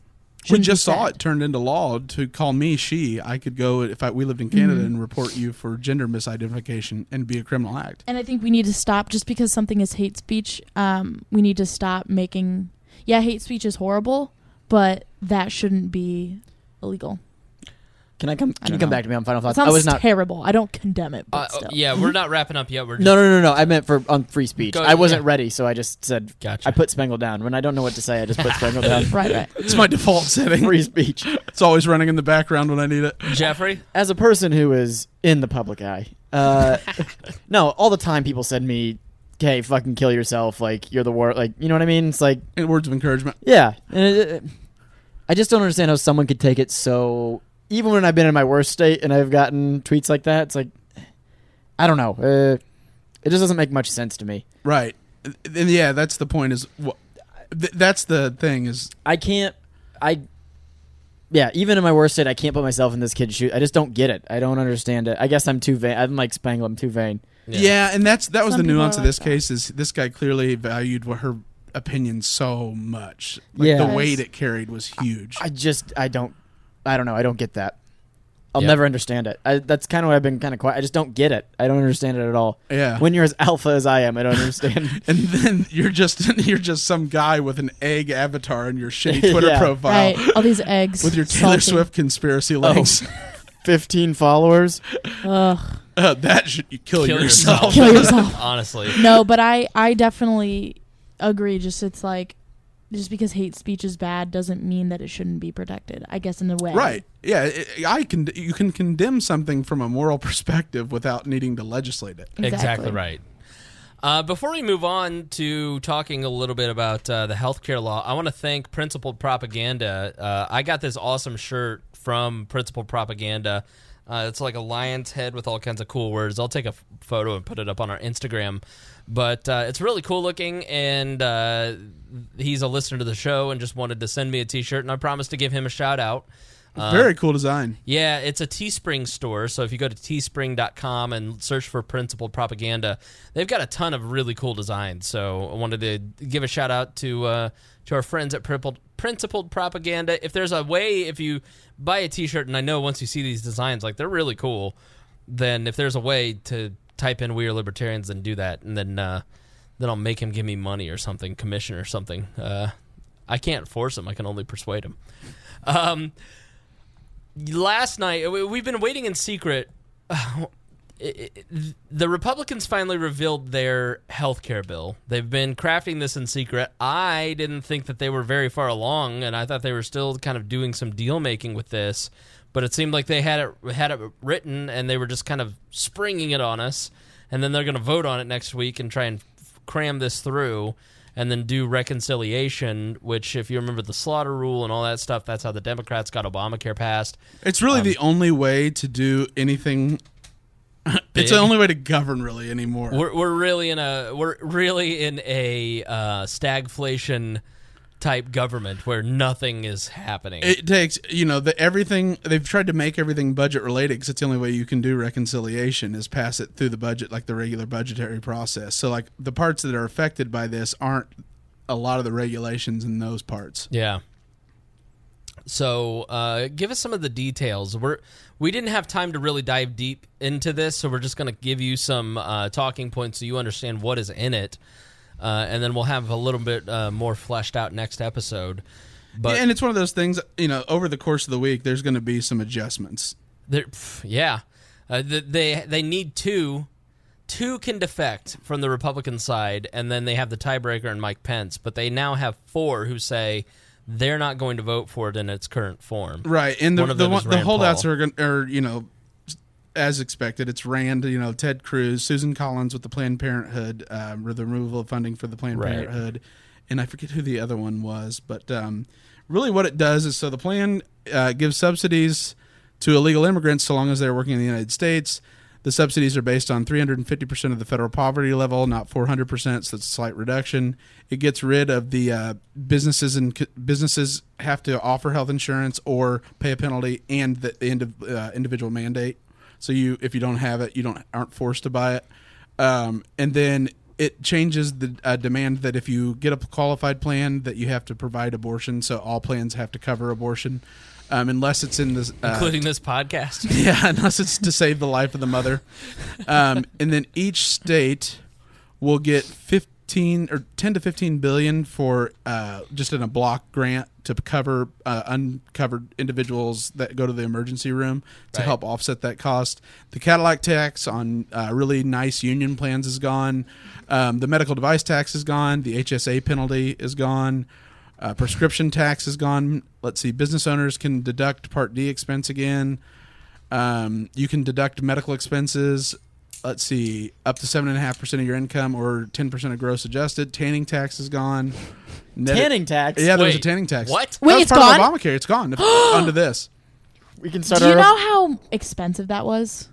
We just shouldn't be saw said. it turned into law to call me she. I could go, if we lived in Canada, and report you for gender misidentification and be a criminal act. And I think we need to stop, just because something is hate speech, we need to stop making. Yeah, hate speech is horrible, but that shouldn't be illegal. Can you come back to me on final It thoughts? sounds I was not. terrible. I don't condemn it, but still. Yeah, we're not wrapping up yet. We're just, No. I meant on free speech. Go- I wasn't yeah. ready, so I just said. Gotcha. I put Spangle down. When I don't know what to say, I just put Spangle down. Right. It's my default setting. Free speech. It's always running in the background when I need it. Jeffrey? As a person who is in the public eye, no, all the time people said to me, "Hey, fucking kill yourself! Like you're the worst." Like, you know what I mean? It's like, In words of encouragement. yeah. And I just don't understand how someone could take it so. Even when I've been in my worst state and I've gotten tweets like that, it's like, I don't know. It just doesn't make much sense to me. Right. And yeah, that's the point. That's the thing is. Yeah, even in my worst state, I can't put myself in this kid's shoes. I just don't get it. I don't understand it. I guess I'm too vain. I'm like Spangle. I'm too vain. Yeah, and that was Some the people nuance are of this like that. case. Is this guy clearly valued her opinion so much? Like, Yeah. the weight it carried was huge. I don't know. I don't get that. I'll Yeah. never understand it. That's kind of why I've been kind of quiet. I just don't get it. I don't understand it at all. Yeah. When you're as alpha as I am, I don't understand. And then you're just some guy with an egg avatar in your shitty Twitter Yeah. profile Right. All these eggs. with your Taylor salty. Swift conspiracy links. 15 followers. Ugh. That should you kill yourself. Kill yourself. Honestly. No, but I definitely agree. It's like, just because hate speech is bad doesn't mean that it shouldn't be protected, I guess, in a way. Right. Yeah. You can condemn something from a moral perspective without needing to legislate it. Exactly right. Before we move on to talking a little bit about the healthcare law, I want to thank Principled Propaganda. I got this awesome shirt from Principled Propaganda. It's like a lion's head with all kinds of cool words. I'll take a photo and put it up on our Instagram. But it's really cool looking, and he's a listener to the show and just wanted to send me a T-shirt, and I promised to give him a shout-out. Very cool design. Yeah, it's a Teespring store, so if you go to teespring.com and search for Principled Propaganda, they've got a ton of really cool designs. So I wanted to give a shout-out to our friends at Principled Propaganda. If there's a way, if you buy a T-shirt, and I know once you see these designs, like, they're really cool, then if there's a way to type in "We Are Libertarians" and do that, and then I'll make him give me money or something, commission or something. I can't force him. I can only persuade him. Last night, we've been waiting in secret. The Republicans finally revealed their health care bill. They've been crafting this in secret. I didn't think that they were very far along, and I thought they were still kind of doing some deal-making with this. But it seemed like they had it written, and they were just kind of springing it on us. And then they're going to vote on it next week and try and cram this through, and then do reconciliation, which, if you remember the slaughter rule and all that stuff, that's how the Democrats got Obamacare passed. It's really the only way to do anything. It's the only way to govern really anymore. We're really in a stagflation type government where nothing is happening. It takes, everything, they've tried to make everything budget related because it's the only way you can do reconciliation is pass it through the budget, like the regular budgetary process. So like the parts that are affected by this aren't a lot of the regulations in those parts. Yeah. So give us some of the details. We didn't have time to really dive deep into this, so we're just going to give you some talking points so you understand what is in it. And then we'll have a little bit more fleshed out next episode. But and it's one of those things, over the course of the week, there's going to be some adjustments. Yeah. They need two. Two can defect from the Republican side, and then they have the tiebreaker in Mike Pence. But they now have 4 who say they're not going to vote for it in its current form. Right. And the holdouts Paul. are as expected, it's Rand, Ted Cruz, Susan Collins with the Planned Parenthood, with the removal of funding for the Planned Parenthood, and I forget who the other one was. But really what it does is, so the plan gives subsidies to illegal immigrants so long as they're working in the United States. The subsidies are based on 350% of the federal poverty level, not 400%, so it's a slight reduction. It gets rid of the businesses have to offer health insurance or pay a penalty and the individual mandate. So if you don't have it, aren't forced to buy it. And then it changes the demand that if you get a qualified plan that you have to provide abortion. So all plans have to cover abortion, unless it's in this, including this podcast. Yeah, unless it's to save the life of the mother. And then each state will get 10 to 15 billion for just in a block grant to cover uncovered individuals that go to the emergency room to help offset that cost. The Cadillac tax on really nice union plans is gone. The medical device tax is gone. The HSA penalty is gone. Prescription tax is gone. Let's see. Business owners can deduct Part D expense again. You can deduct medical expenses. Let's see, up to 7.5% of your income or 10% of gross adjusted. Tanning tax is gone. Tanning tax? Yeah, there was a tanning tax. What? Wait, it's gone? Part of Obamacare. It's gone under this. We can start. Do you know how expensive that was?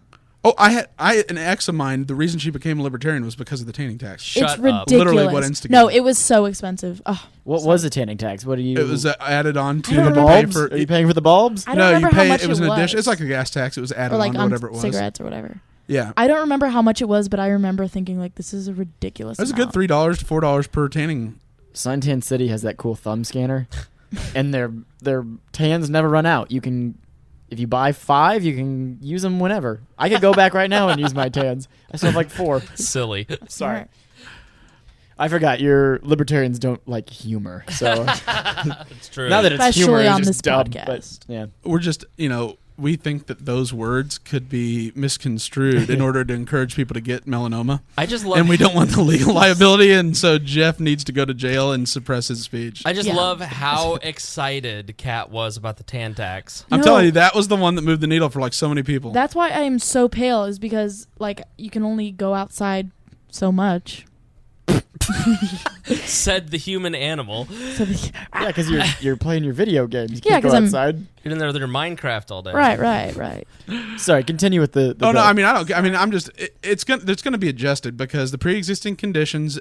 Oh, an ex of mine. The reason she became a libertarian was because of the tanning tax. Shut it's up. ridiculous. Literally what instigated. No, it was so expensive. Oh, What was the tanning tax? What do you? It was added on to I don't the remember. bulbs. for. Are you paying for the bulbs? I don't remember how much it was an was. addition. It's like a gas tax. It was added or like on to on whatever it was. cigarettes or whatever. Yeah, I don't remember how much it was, but I remember thinking like this is a ridiculous. that's a good amount. $3 to $4 per tanning. Suntan City has that cool thumb scanner, and their tans never run out. You can, if you buy 5, you can use them whenever. I could go back right now and use my tans. I still have like 4. Silly. Sorry. Right. I forgot your libertarians don't like humor. So It's true. now that it's Especially humor, it's on just this dumb. podcast. But, yeah. We're just, we think that those words could be misconstrued in order to encourage people to get melanoma. I just love And we don't want the legal liability, and so Jeff needs to go to jail and suppress his speech. I just Yeah. love how excited Kat was about the tan tax. I'm No. telling you, that was the one that moved the needle for like so many people. That's why I am so pale. Is because like you can only go outside so much. Said the human animal. So Yeah, because you're playing your video games. You Yeah, can't go 'cause I'm- outside. You're in there with your Minecraft all day. right. Sorry, continue with the Oh no! bill. I'm just. It's going to be adjusted because the pre-existing conditions.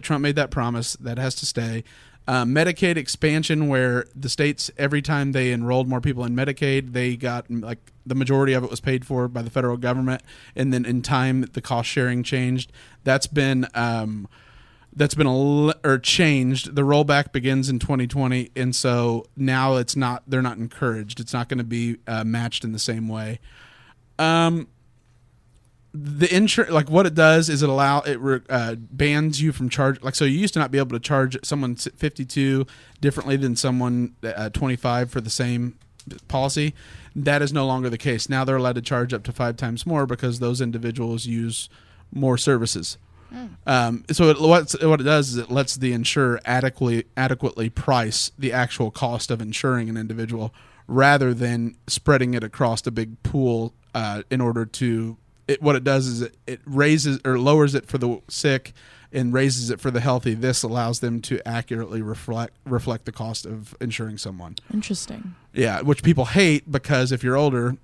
Trump made that promise that has to stay. Medicaid expansion, where the states every time they enrolled more people in Medicaid, they got like the majority of it was paid for by the federal government, and then in time the cost sharing changed. That's been changed. The rollback begins in 2020, and so now it's not. They're not encouraged. It's not going to be matched in the same way. the insurance, like what it does is it bans you from charge. Like, so you used to not be able to charge someone 52 differently than someone 25 for the same policy. That is no longer the case. Now they're allowed to charge up to 5 times more because those individuals use more services. So what it does is it lets the insurer adequately price the actual cost of insuring an individual rather than spreading it across a big pool in order to. What it does is it raises or lowers it for the sick and raises it for the healthy. This allows them to accurately reflect the cost of insuring someone. Interesting. Yeah, which people hate because if you're older,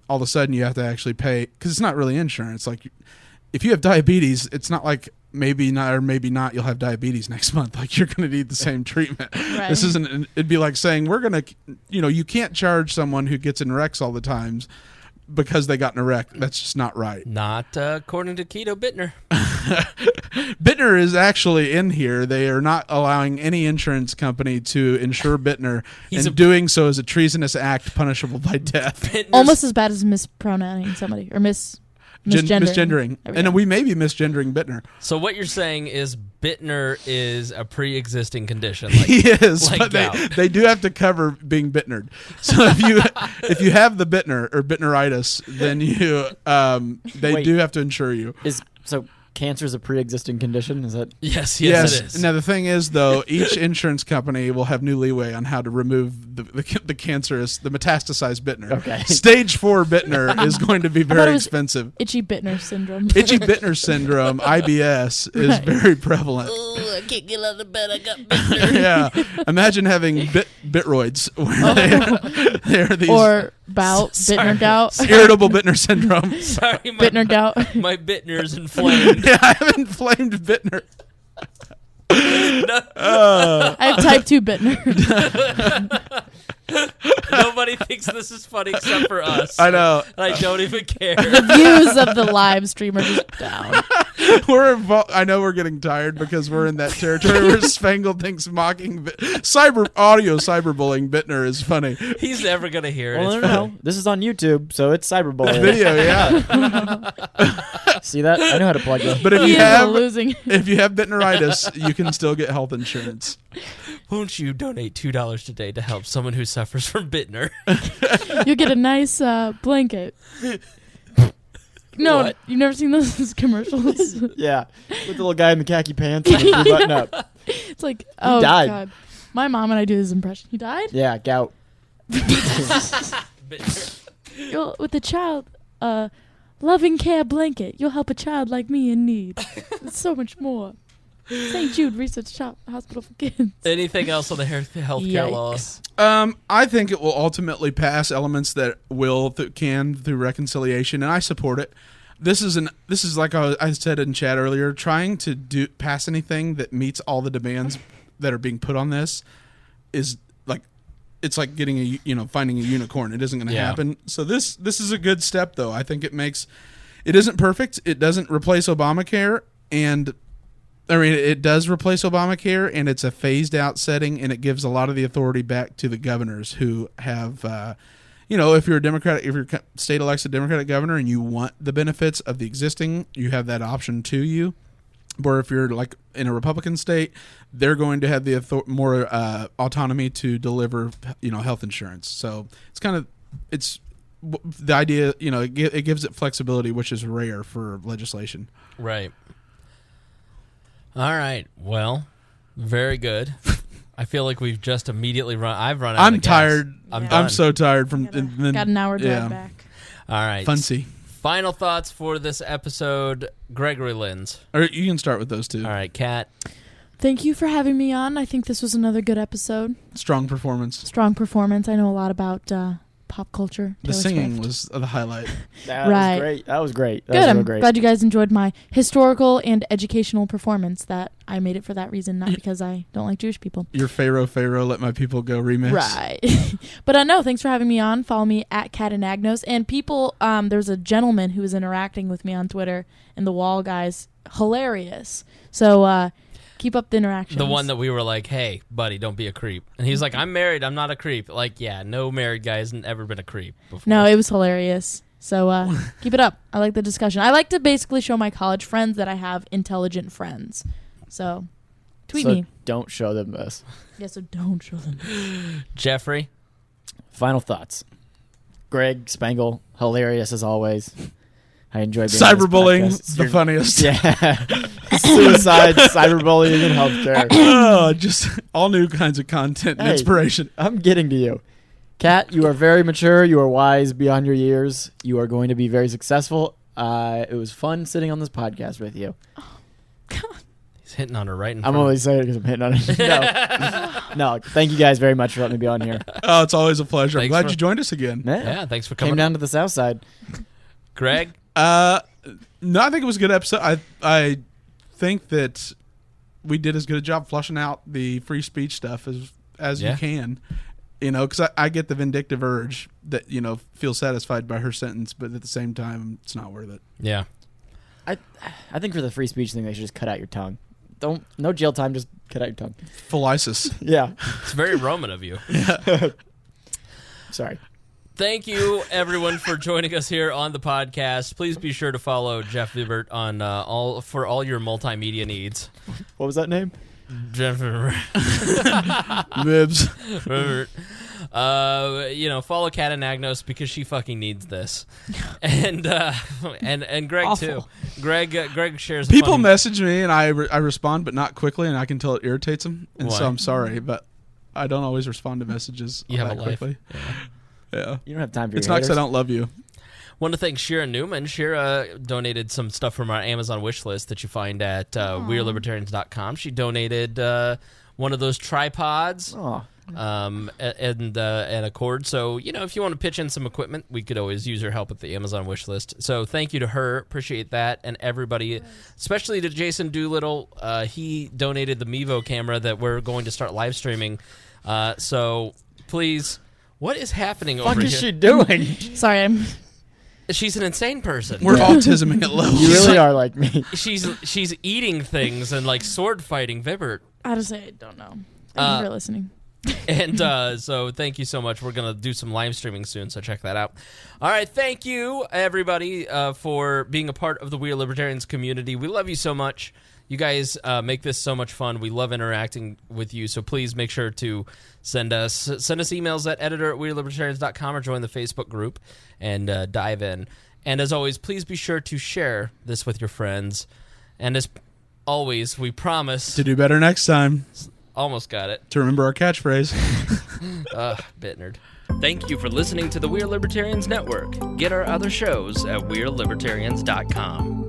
all of a sudden you have to actually pay because it's not really insurance. Like if you have diabetes, it's not like maybe not or maybe not you'll have diabetes next month. Like you're going to need the same treatment. Right. This isn't. It'd be like saying we're going to, you can't charge someone who gets in wrecks all the times because they got in a wreck. That's just not right. Not according to Keto Bittner. Bittner is actually in here. They are not allowing any insurance company to insure Bittner, doing so is a treasonous act punishable by death. Almost as bad as mispronouncing somebody or misgendering. And we may be misgendering Bittner. So what you're saying is Bittner is a pre-existing condition. Like, he is, like but they do have to cover being Bittnered. So if you have the Bittner or Bittneritis, then they do have to insure you. So cancer is a pre-existing condition? Is that? Yes, it is. Now the thing is, though, each insurance company will have new leeway on how to remove the cancerous, the metastasized Bittner. Okay. Stage 4 Bittner is going to be very expensive. Itchy Bittner syndrome. Itchy Bittner syndrome, IBS, is very prevalent. Ooh, I can't get out of bed. I got Bittner. Yeah. Imagine having bitroids where they're these or Bittner gout. Irritable Bittner syndrome. Sorry, Bittner gout. My Bittner's inflamed. Yeah, I have inflamed Bittner. I have type 2 Bittner. Nobody thinks this is funny except for us. I know. I don't even care. The views of the live stream are just down. I know we're getting tired because we're in that territory where Spangle thinks mocking cyberbullying Bittner is funny. He's never gonna hear it. Well, no. This is on YouTube, so it's cyberbullying. Video, yeah. See that? I know how to plug that. But if He you is have losing. if you have Bittneritis, you can still get health insurance. Won't you donate $2 today to help someone who suffers from Bittner? You get a nice blanket. No, What? you've never seen those commercials? Yeah, with the little guy in the khaki pants and the blue button up. It's like, oh, died. God. My mom and I do this impression. He died? Yeah, gout. Bittner. With a child, loving care blanket. You'll help a child like me in need. It's so much more. St. Jude Research Hospital for Kids. Anything else on the healthcare laws? I think it will ultimately pass elements that can through reconciliation, and I support it. This is like I said in chat earlier, trying to pass anything that meets all the demands that are being put on this is like it's like getting finding a unicorn. It isn't going to happen. So this is a good step, though. I think it isn't perfect. It doesn't replace Obamacare, and it does replace Obamacare, and it's a phased-out setting, and it gives a lot of the authority back to the governors who have, if you're a state-elected Democratic governor and you want the benefits of the existing, you have that option to you. Or if you're like in a Republican state, they're going to have the more autonomy to deliver, health insurance. So it's the idea, it gives it flexibility, which is rare for legislation. Right. All right. Well, very good. I feel like we've just immediately I've run out I'm of gas. tired. I'm I'm done. so tired from. Got an hour drive back. All right. Fancy. Final thoughts for this episode, Gregory Lenz. Or you can start with those two. All right, Kat. Thank you for having me on. I think this was another good episode. Strong performance. Strong performance. I know a lot about pop culture. The Taylor singing Swift. was the highlight. That Right. was great. That was great. That Good. was real I'm great. glad you guys enjoyed my historical and educational performance. That I made it for that reason, not because I don't like Jewish people. Your Pharaoh, Let My People Go remix. Right. But no, thanks for having me on. Follow me at Anagnos. And people, there's a gentleman who was interacting with me on Twitter, and the wall guys, hilarious. So keep up the interactions. The one that we were like, hey, buddy, don't be a creep. And he's like, I'm married. I'm not a creep. Like, yeah, no married guy hasn't ever been a creep before. No, it was hilarious. So keep it up. I like the discussion. I like to basically show my college friends that I have intelligent friends. So tweet me. Don't show them this. Yeah, so don't show them. Jeffrey? Final thoughts. Greg, Spangle, hilarious as always. I enjoy being on this Cyberbullying, podcast. the funniest. Yeah. Suicide, cyberbullying, and healthcare. Oh, just all new kinds of content and Hey. inspiration. I'm getting to you. Kat, you are very mature. You are wise beyond your years. You are going to be very successful. It was fun sitting on this podcast with you. He's hitting on her right in I'm front of only saying it because I'm hitting on it. No, thank you guys very much for letting me be on here. Oh, it's always a pleasure. I'm Thanks glad for- you joined us again. Yeah, thanks for coming. Came down to the south side. Greg? No, I think it was a good episode. I think that we did as good a job flushing out the free speech stuff as Yeah. you can. You know, because I get the vindictive urge that, you know, feel satisfied by her sentence, but at the same time, it's not worth it. Yeah. I think for the free speech thing, they should just cut out your tongue. No jail time, just cut out your tongue. Philisis. Yeah. It's very Roman of you. Sorry. Thank you, everyone, for joining us here on the podcast. Please be sure to follow Jeff Vibbert on all your multimedia needs. What was that name? Jeff Vibbert. Bibs. Vibbert. Follow Kat Anagnos because she fucking needs this, and Greg Awful. too. Greg shares. People funny- message me and I respond, but not quickly, and I can tell it irritates them. And so Why? I'm sorry, but I don't always respond to messages You have that a life. quickly. Yeah. You don't have time for It's your not because I haters. don't love you. Want to thank Shira Newman. Shira donated some stuff from our Amazon wish list that you find at WeareLibertarians.com. She donated one of those tripods. Aw. And a cord. So, if you want to pitch in some equipment, we could always use your help with the Amazon wish list. So thank you to her. Appreciate that. And everybody, especially to Jason Doolittle. He donated the Mevo camera that we're going to start live streaming. So please, what is happening over What here? is she doing? Sorry, She's an insane person. We're autisming at levels. You really are like me. She's eating things and like sword fighting Vibbert. I just say I don't know. Thank you for listening. And so thank you so much. We're going to do some live streaming soon, so check that out. All right, thank you, everybody, for being a part of the We Are Libertarians community. We love you so much. You guys make this so much fun. We love interacting with you, so please make sure to send us emails at editor@wearelibertarians.com or join the Facebook group and dive in. And as always, please be sure to share this with your friends. And as always, we promise... To do better next time. Almost got it. To remember our catchphrase. Bitnerd. Thank you for listening to the We Are Libertarians Network. Get our other shows at WeareLibertarians.com.